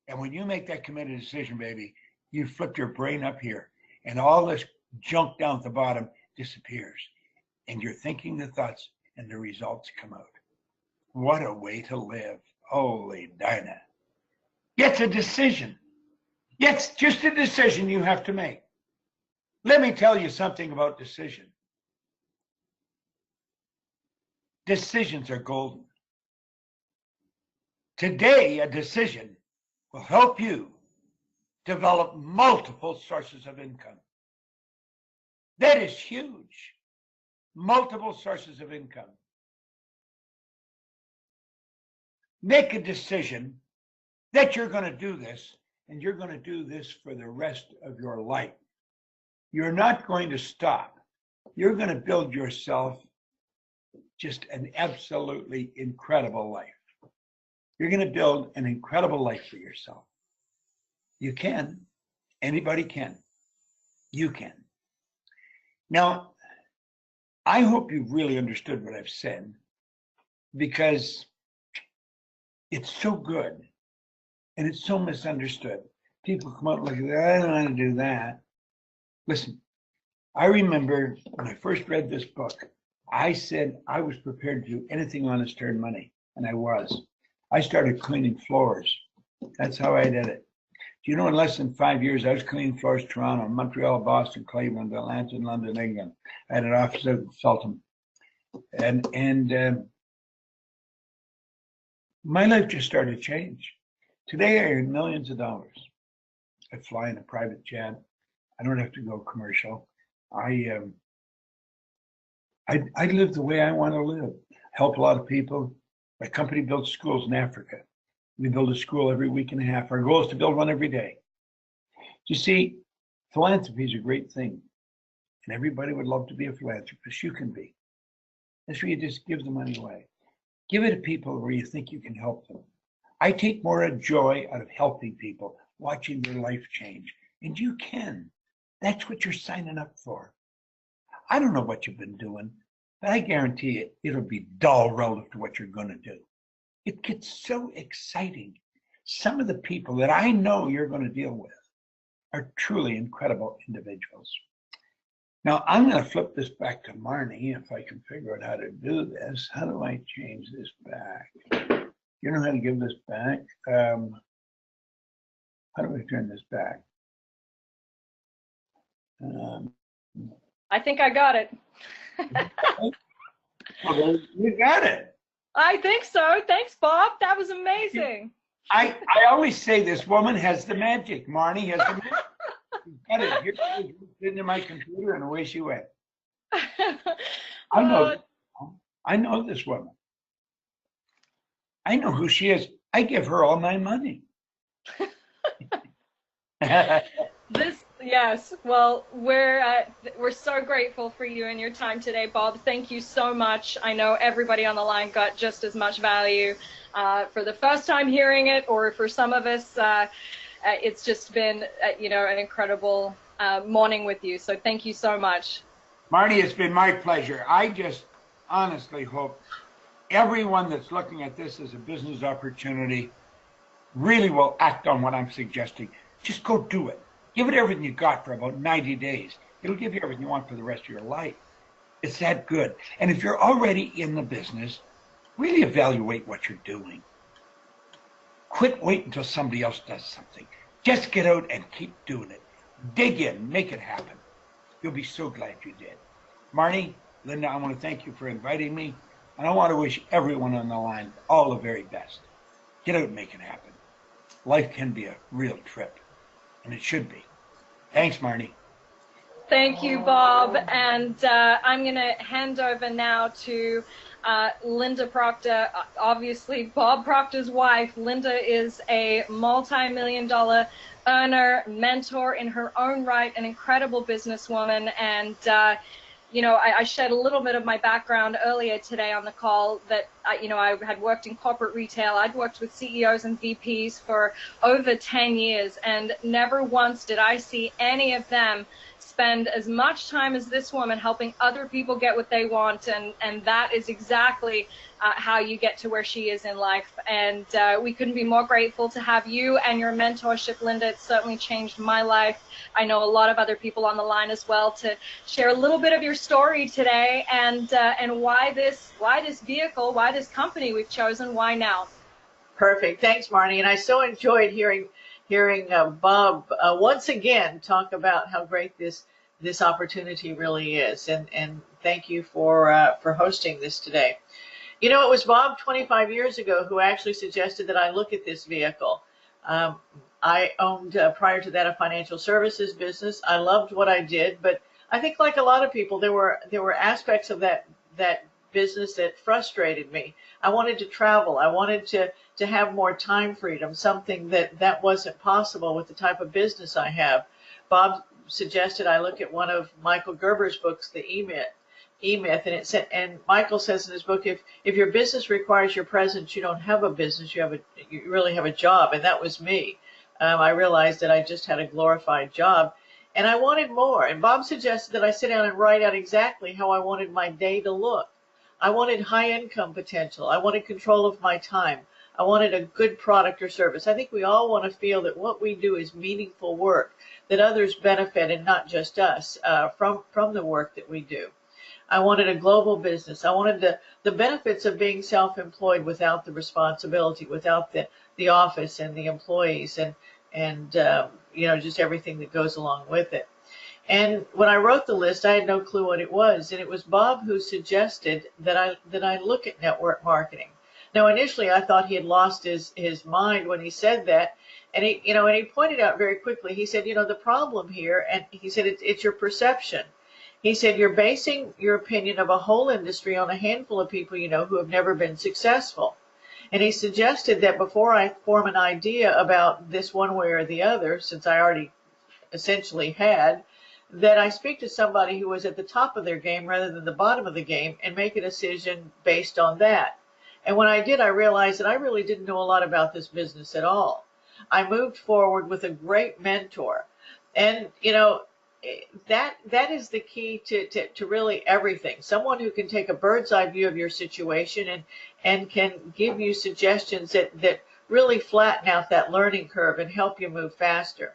And when you make that committed decision, baby, you flip your brain up here. And all this junk down at the bottom disappears. And you're thinking the thoughts and the results come out. What a way to live. Holy Dinah. It's a decision. It's just a decision you have to make. Let me tell you something about decision. Decisions are golden. Today, a decision will help you develop multiple sources of income. That is huge. Multiple sources of income. Make a decision that you're going to do this, and you're going to do this for the rest of your life. You're not going to stop. You're going to build yourself just an absolutely incredible life. You're going to build an incredible life for yourself. You can. Anybody can. You can. Now, I hope you've really understood what I've said, because it's so good and it's so misunderstood. People come out like, I don't want to do that. Listen, I remember when I first read this book, I said I was prepared to do anything honest to earn money, and I was. I started cleaning floors. That's how I did it. Do you know, in less than 5 years, I was cleaning floors in Toronto, Montreal, Boston, Cleveland, Atlanta, London, England. I had an office out in Feltham. And my life just started to change. Today, I earn millions of dollars. I fly in a private jet. I don't have to go commercial. I live the way I want to live. Help a lot of people. My company builds schools in Africa. We build a school every week and a half. Our goal is to build one every day. You see, philanthropy is a great thing. And everybody would love to be a philanthropist. You can be. That's where you just give the money away. Give it to people where you think you can help them. I take more joy out of helping people, watching their life change. And you can. That's what you're signing up for. I don't know what you've been doing, but I guarantee you it'll be dull relative to what you're going to do. It gets so exciting. Some of the people that I know you're going to deal with are truly incredible individuals. Now, I'm going to flip this back to Marnie if I can figure out how to do this. How do I change this back? You know how to give this back? How do I turn this back?
I think I got it.
Well, you got it.
I think so. Thanks, Bob. That was amazing.
I always say this woman has the magic. Marnie has the magic. She's got it. Here's into my computer, and away she went. I
Uh,
know, I know this woman. I know who she is. I give her all my money.
Yes, well, we're so grateful for you and your time today, Bob. Thank you so much. I know everybody on the line got just as much value for the first time hearing it, or for some of us, it's just been, an incredible morning with you. So thank you so much.
Marty, it's been my pleasure. I just honestly hope everyone that's looking at this as a business opportunity really will act on what I'm suggesting. Just go do it. Give it everything you got for about 90 days. It'll give you everything you want for the rest of your life. It's that good. And if you're already in the business, really evaluate what you're doing. Quit waiting until somebody else does something. Just get out and keep doing it. Dig in, make it happen. You'll be so glad you did. Marnie, Linda, I want to thank you for inviting me, and I want to wish everyone on the line all the very best. Get out and make it happen. Life can be a real trip, and it should be. Thanks, Marnie.
Thank you, Bob. And I'm going to hand over now to Linda Proctor, obviously Bob Proctor's wife. Linda is a multi-million-dollar earner, mentor in her own right, an incredible businesswoman. And, I shared a little bit of my background earlier today on the call that, I had worked in corporate retail. I'd worked with CEOs and VPs for over 10 years, and never once did I see any of them spend as much time as this woman helping other people get what they want, and that is exactly how you get to where she is in life. And we couldn't be more grateful to have you and your mentorship, Linda. It certainly changed my life. I know a lot of other people on the line as well, to share a little bit of your story today, and why this vehicle, why this company we've chosen, why now.
Perfect. Thanks, Marnie. And I so enjoyed hearing Bob once again talk about how great this opportunity really is. And thank you for hosting this today. It was Bob 25 years ago who actually suggested that I look at this vehicle. I owned, prior to that, a financial services business. I loved what I did, but I think, like a lot of people, there were aspects of that business that frustrated me. I wanted to travel. I wanted to have more time freedom, something that wasn't possible with the type of business I have. Bob suggested I look at one of Michael Gerber's books, The E-Myth, and it said, and Michael says in his book, if your business requires your presence, you don't have a business, you really have a job. And that was me. I realized that I just had a glorified job, and I wanted more. And Bob suggested that I sit down and write out exactly how I wanted my day to look. I wanted high income potential. I wanted control of my time. I wanted a good product or service. I think we all want to feel that what we do is meaningful work, that others benefit, and not just us, from the work that we do. I wanted a global business. I wanted the benefits of being self-employed without the responsibility, without the office and the employees and just everything that goes along with it. And when I wrote the list, I had no clue what it was. And it was Bob who suggested that I look at network marketing. Now, initially, I thought he had lost his mind when he said that. And he pointed out very quickly, he said, the problem here, and he said, it's your perception. He said, you're basing your opinion of a whole industry on a handful of people who have never been successful. And he suggested that before I form an idea about this one way or the other, since I already essentially had, that I speak to somebody who was at the top of their game rather than the bottom of the game, and make a decision based on that. And when I did, I realized that I really didn't know a lot about this business at all. I moved forward with a great mentor. And, that is the key to really everything. Someone who can take a bird's eye view of your situation and can give you suggestions that really flatten out that learning curve and help you move faster.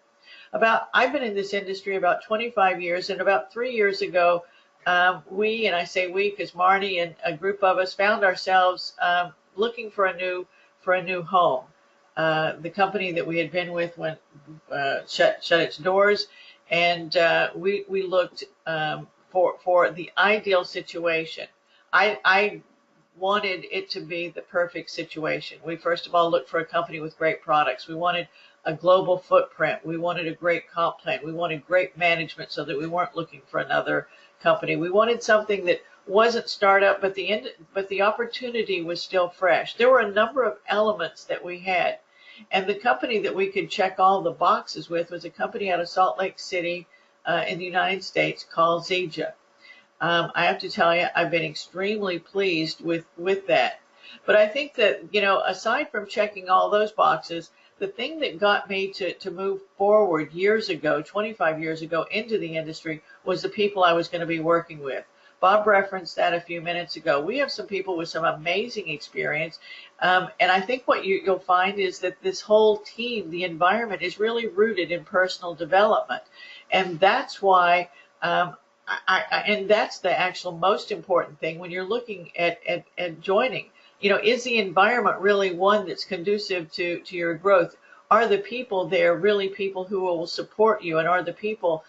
I've been in this industry about 25 years, and about 3 years ago, we, and I say we because Marnie and a group of us, found ourselves looking for a new home. The company that we had been with shut its doors, and we looked for the ideal situation. I wanted it to be the perfect situation. We first of all looked for a company with great products. We wanted a global footprint. We wanted a great comp plan. We wanted great management so that we weren't looking for another company. We wanted something that wasn't startup, but the opportunity was still fresh. There were a number of elements that we had, and the company that we could check all the boxes with was a company out of Salt Lake City in the United States called Zija. I have to tell you, I've been extremely pleased with that. But I think that, you know, aside from checking all those boxes, the thing that got me to move forward years ago, 25 years ago, into the industry was the people I was going to be working with. Bob referenced that a few minutes ago. We have some people with some amazing experience, and I think what you'll find is that this whole team, the environment, is really rooted in personal development, and that's why, and that's the actual most important thing when you're looking at joining. You know, is the environment really one that's conducive to your growth? Are the people there really people who will support you, and are the people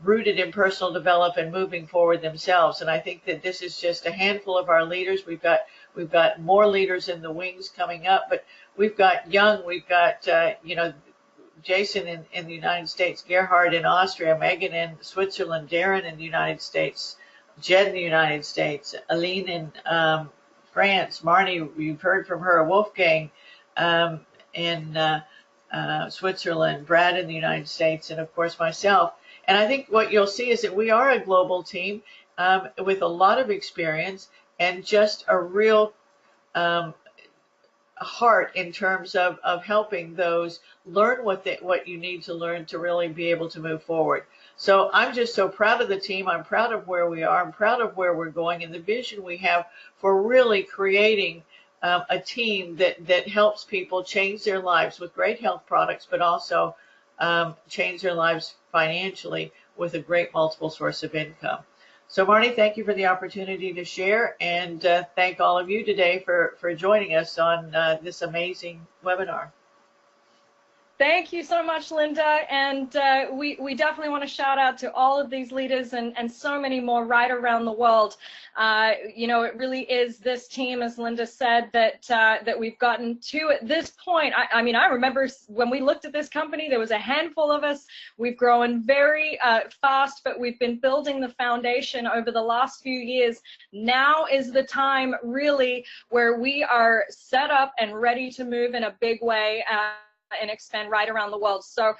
rooted in personal development and moving forward themselves? And I think that this is just a handful of our leaders. We've got more leaders in the wings coming up, but we've got you know, Jason in the United States, Gerhard in Austria, Megan in Switzerland, Darren in the United States, Jed in the United States, Aline in France, Marnie, you've heard from her, Wolfgang in Switzerland, Brad in the United States, and of course myself. And I think what you'll see is that we are a global team with a lot of experience and just a real heart in terms of helping those learn what you need to learn to really be able to move forward. So I'm just so proud of the team. I'm proud of where we are. I'm proud of where we're going and the vision we have for really creating a team that helps people change their lives with great health products, but also change their lives financially with a great multiple source of income. So Marnie, thank you for the opportunity to share, and thank all of you today for joining us on this amazing webinar.
Thank you so much, Linda. And we definitely want to shout out to all of these leaders and so many more right around the world. You know, it really is this team, as Linda said, that we've gotten to at this point. I mean, I remember when we looked at this company, there was a handful of us. We've grown very fast, but we've been building the foundation over the last few years. Now is the time really where we are set up and ready to move in a big way and expand right around the world. So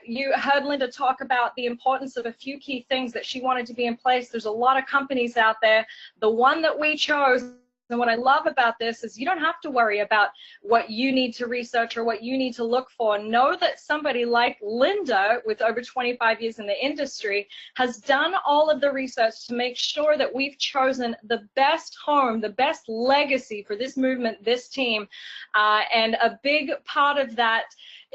you heard Linda talk about the importance of a few key things that she wanted to be in place. There's a lot of companies out there. The one that we chose, and what I love about this is you don't have to worry about what you need to research or what you need to look for. Know that somebody like Linda, with over 25 years in the industry, has done all of the research to make sure that we've chosen the best home, the best legacy for this movement, this team. And a big part of that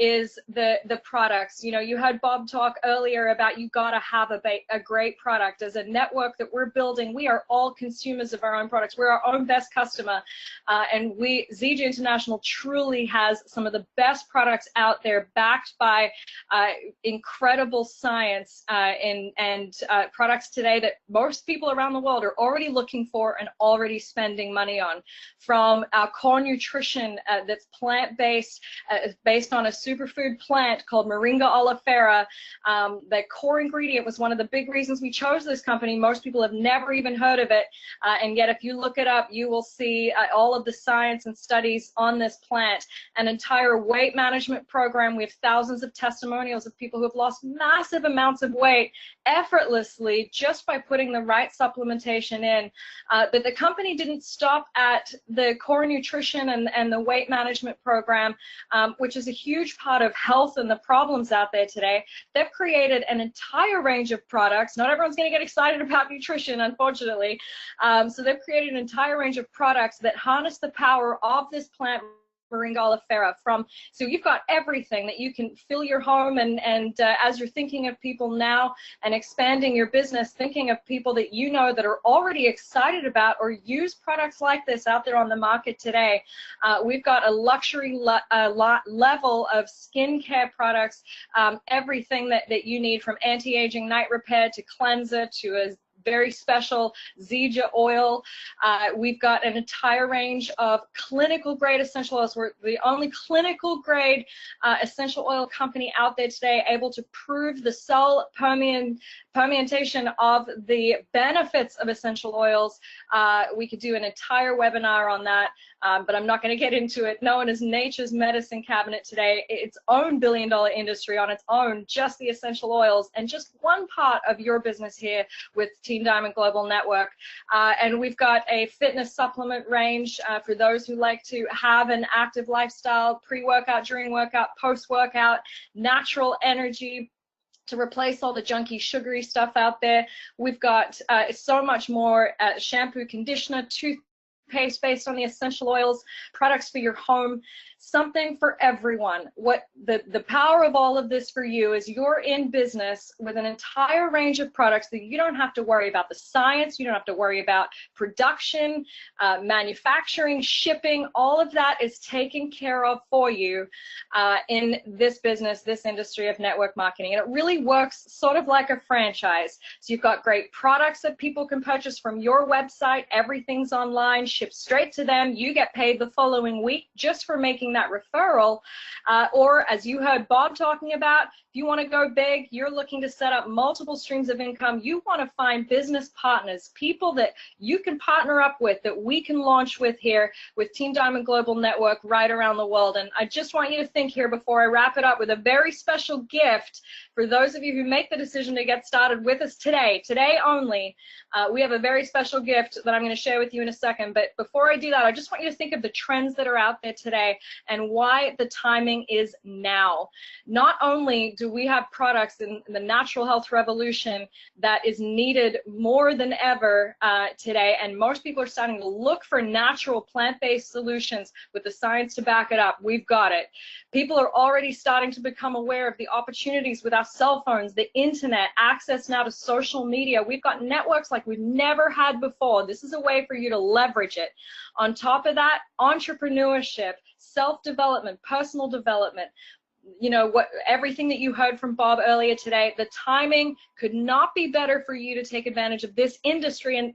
is the products. You know, you heard Bob talk earlier about you got to have a great product. As a network that we're building, we are all consumers of our own products. We're our own best customer, and Zija International truly has some of the best products out there, backed by incredible science and products today that most people around the world are already looking for and already spending money on. From our core nutrition that's plant-based, based on a superfood plant called Moringa oleifera. The core ingredient was one of the big reasons we chose this company. Most people have never even heard of it, and yet if you look it up, you will see all of the science and studies on this plant. An entire weight management program. We have thousands of testimonials of people who have lost massive amounts of weight effortlessly just by putting the right supplementation in. But the company didn't stop at the core nutrition and the weight management program, which is a huge part of health and the problems out there today. They've created an entire range of products. Not everyone's going to get excited about nutrition, unfortunately. So they've created an entire range of products that harness the power of this plant, Moringa oleifera. So you've got everything that you can fill your home, and as you're thinking of people now and expanding your business, thinking of people that you know that are already excited about or use products like this out there on the market today. We've got a luxury level of skincare products, everything that you need, from anti-aging night repair to cleanser to a very special Zija oil. We've got an entire range of clinical grade essential oils. We're the only clinical grade essential oil company out there today able to prove the cell permeability permutation of the benefits of essential oils. We could do an entire webinar on that, but I'm not going to get into it. Known as Nature's Medicine Cabinet today, its own billion-dollar industry on its own, just the essential oils, and just one part of your business here with Team Diamond Global Network. And we've got a fitness supplement range for those who like to have an active lifestyle, pre-workout, during workout, post-workout, natural energy to replace all the junky, sugary stuff out there. We've got so much more: shampoo, conditioner, toothpaste based on the essential oils, products for your home, something for everyone. What the power of all of this for you is you're in business with an entire range of products that you don't have to worry about the science, you don't have to worry about production, manufacturing, shipping. All of that is taken care of for you in this business, this industry of network marketing. And it really works sort of like a franchise. So you've got great products that people can purchase from your website. Everything's online, shipped straight to them. You get paid the following week just for making that referral. Or as you heard Bob talking about, if you want to go big, you're looking to set up multiple streams of income, you want to find business partners, people that you can partner up with, that we can launch with here with Team Diamond Global Network right around the world. And I just want you to think here before I wrap it up with a very special gift for those of you who make the decision to get started with us today only. We have a very special gift that I'm going to share with you in a second. But before I do that, I just want you to think of the trends that are out there today and why the timing is now. Not only do we have products in the natural health revolution that is needed more than ever today, and most people are starting to look for natural plant-based solutions with the science to back it up. We've got it. People are already starting to become aware of the opportunities with our cell phones, the internet, access now to social media. We've got networks like we've never had before. This is a way for you to leverage it. On top of that, entrepreneurship, self-development, personal development, you know, everything that you heard from Bob earlier today, the timing could not be better for you to take advantage of this industry. And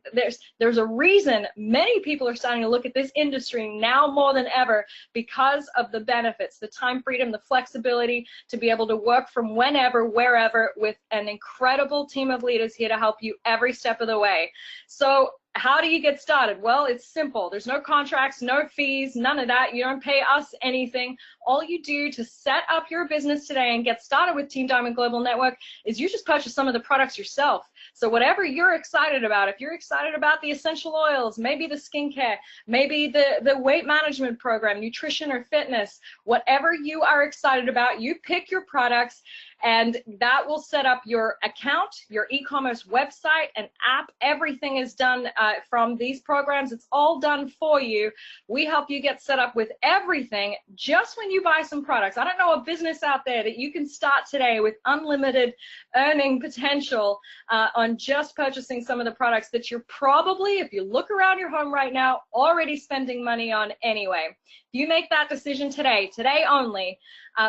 there's a reason many people are starting to look at this industry now more than ever, because of the benefits, the time freedom, the flexibility to be able to work from whenever, wherever, with an incredible team of leaders here to help you every step of the way. So how do you get started? Well, it's simple. There's no contracts, no fees, none of that. You don't pay us anything. All you do to set up your business today and get started with Team Diamond Global Network is you just purchase some of the products yourself. So whatever you're excited about, if you're excited about the essential oils, maybe the skincare, maybe the weight management program, nutrition or fitness, whatever you are excited about, you pick your products, and that will set up your account, your e-commerce website, and app. Everything is done from these programs. It's all done for you. We help you get set up with everything just when you buy some products. I don't know a business out there that you can start today with unlimited earning potential on just purchasing some of the products that you're probably, if you look around your home right now, already spending money on anyway. If you make that decision today only,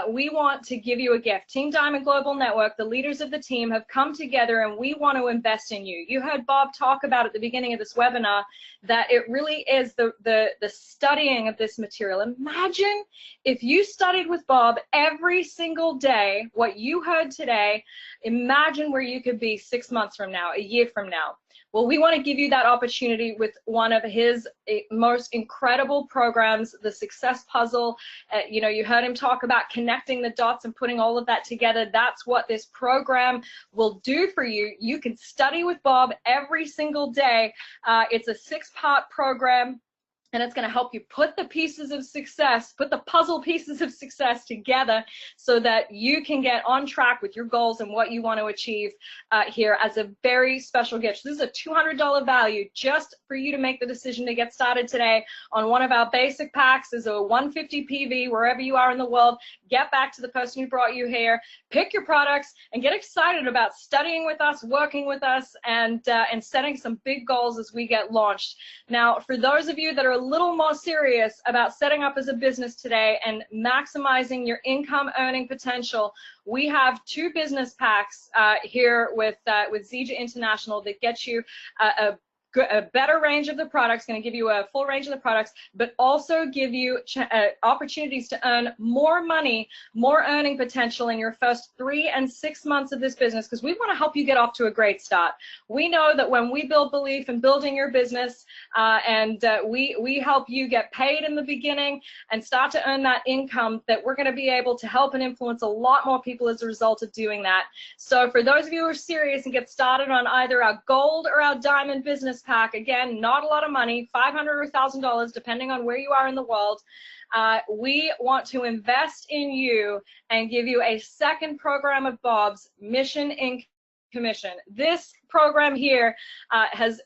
we want to give you a gift. Team Diamond Global Network, the leaders of the team, have come together and we want to invest in you. You heard Bob talk about at the beginning of this webinar that it really is the studying of this material. Imagine if you studied with Bob every single day what you heard today. Imagine where you could be 6 months from now, a year from now. Well, we want to give you that opportunity with one of his most incredible programs, the Success Puzzle. You know, you heard him talk about connecting the dots and putting all of that together. That's what this program will do for you. You can study with Bob every single day. It's a 6-part program. And it's going to help you put the pieces of success, put the puzzle pieces of success together so that you can get on track with your goals and what you want to achieve here as a very special gift. This is a $200 value just for you to make the decision to get started today on one of our basic packs. There's a 150 PV wherever you are in the world. Get back to the person who brought you here, pick your products, and get excited about studying with us, working with us, and setting some big goals as we get launched. Now, for those of you that are a little more serious about setting up as a business today and maximizing your income earning potential, we have 2 business packs here with Zija International that get you a a better range of the products, going to give you a full range of the products, but also give you opportunities to earn more money, more earning potential in your first 3 and 6 months of this business, because we want to help you get off to a great start. We know that when we build belief in building your business, we help you get paid in the beginning and start to earn that income, that we're going to be able to help and influence a lot more people as a result of doing that. So for those of you who are serious and get started on either our gold or our diamond business pack, again, not a lot of money, $500 or $1,000, depending on where you are in the world. We want to invest in you and give you a second program of Bob's Mission in Commission. This program here has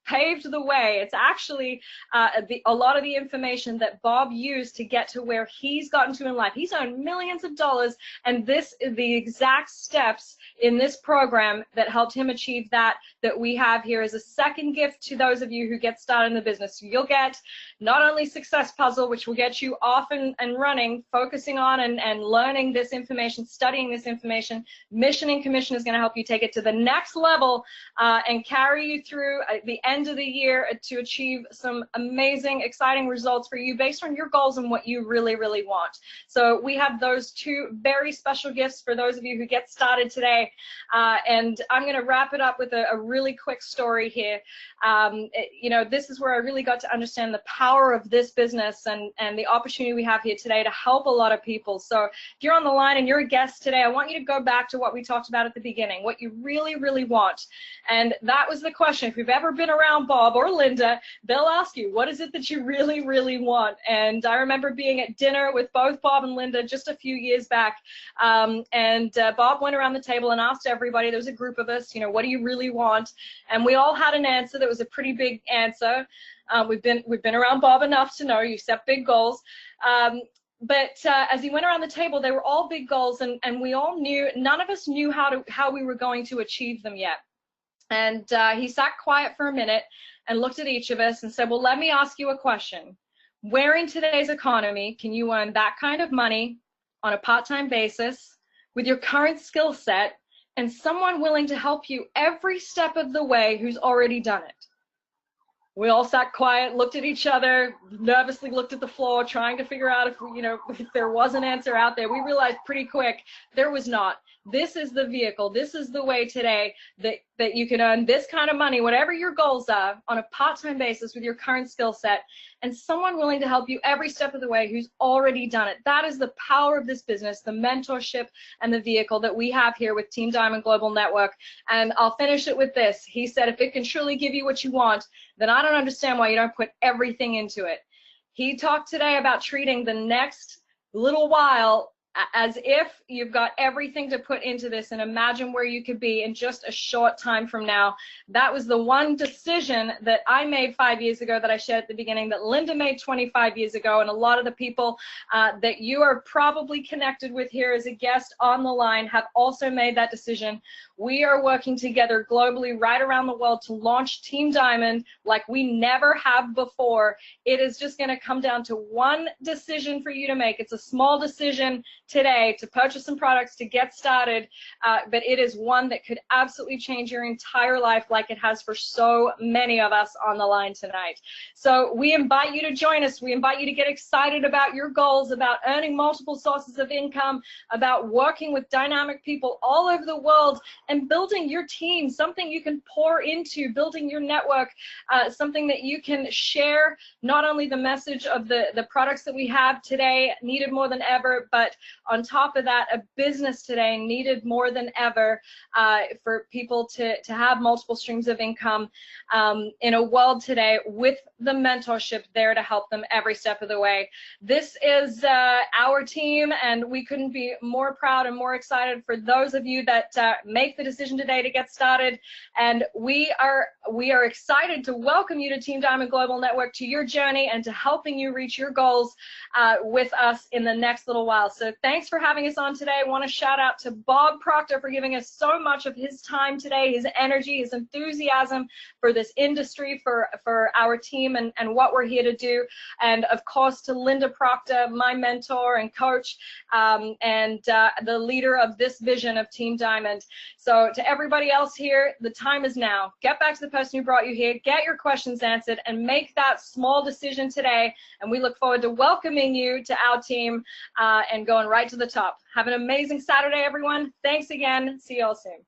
paved the way. It's actually a lot of the information that Bob used to get to where he's gotten to in life. He's earned millions of dollars, and this is the exact steps in this program that helped him achieve that we have here as a second gift to those of you who get started in the business. So you'll get not only Success Puzzle, which will get you off and running, focusing on and learning this information, studying this information. Mission in Commission is going to help you take it to the next level and carry you through the end of the year to achieve some amazing, exciting results for you based on your goals and what you really, really want. So we have those two very special gifts for those of you who get started today. And I'm going to wrap it up with a really quick story here. You know, this is where I really got to understand the power of this business and the opportunity we have here today to help a lot of people. So if you're on the line and you're a guest today, I want you to go back to what we talked about at the beginning, what you really, really want. And that was the question. If you've ever been around Bob or Linda, they'll ask you, what is it that you really, really want? And I remember being at dinner with both Bob and Linda just a few years back. Bob went around the table and asked everybody, there was a group of us, you know, what do you really want? And we all had an answer that was a pretty big answer. We've been around Bob enough to know you set big goals. But as he went around the table, they were all big goals, and we all knew, none of us knew how we were going to achieve them yet. And he sat quiet for a minute and looked at each of us and said, well, let me ask you a question. Where in today's economy can you earn that kind of money on a part-time basis with your current skill set and someone willing to help you every step of the way who's already done it? We all sat quiet, looked at each other, nervously looked at the floor, trying to figure out if there was an answer out there. We realized pretty quick there was not. This is the vehicle. This is the way today that you can earn this kind of money, whatever your goals are, on a part-time basis with your current skill set, and someone willing to help you every step of the way who's already done it. That is the power of this business, the mentorship and the vehicle that we have here with Team Diamond Global Network. And I'll finish it with this. He said, if it can truly give you what you want, then I don't understand why you don't put everything into it. He talked today about treating the next little while as if you've got everything to put into this, and imagine where you could be in just a short time from now. That was the one decision that I made 5 years ago that I shared at the beginning, that Linda made 25 years ago, and a lot of the people that you are probably connected with here as a guest on the line have also made that decision. We are working together globally right around the world to launch Team Diamond like we never have before. It is just going to come down to one decision for you to make. It's a small decision today to purchase some products to get started, but it is one that could absolutely change your entire life like it has for so many of us on the line tonight. So we invite you to join us. We invite you to get excited about your goals, about earning multiple sources of income, about working with dynamic people all over the world and building your team, something you can pour into, building your network, something that you can share, not only the message of the products that we have today, needed more than ever, but on top of that, a business today needed more than ever for people to have multiple streams of income in a world today with the mentorship there to help them every step of the way. This is our team, and we couldn't be more proud and more excited for those of you that make the decision today to get started. And we are excited to welcome you to Team Diamond Global Network, to your journey and to helping you reach your goals with us in the next little while. So thanks for having us on today. I want to shout out to Bob Proctor for giving us so much of his time today, his energy, his enthusiasm for this industry, for our team and what we're here to do. And of course to Linda Proctor, my mentor and coach, and the leader of this vision of Team Diamond. So to everybody else here, the time is now. Get back to the person who brought you here, get your questions answered, and make that small decision today. And we look forward to welcoming you to our team and going right to the top. Have an amazing Saturday, everyone. Thanks again. See you all soon.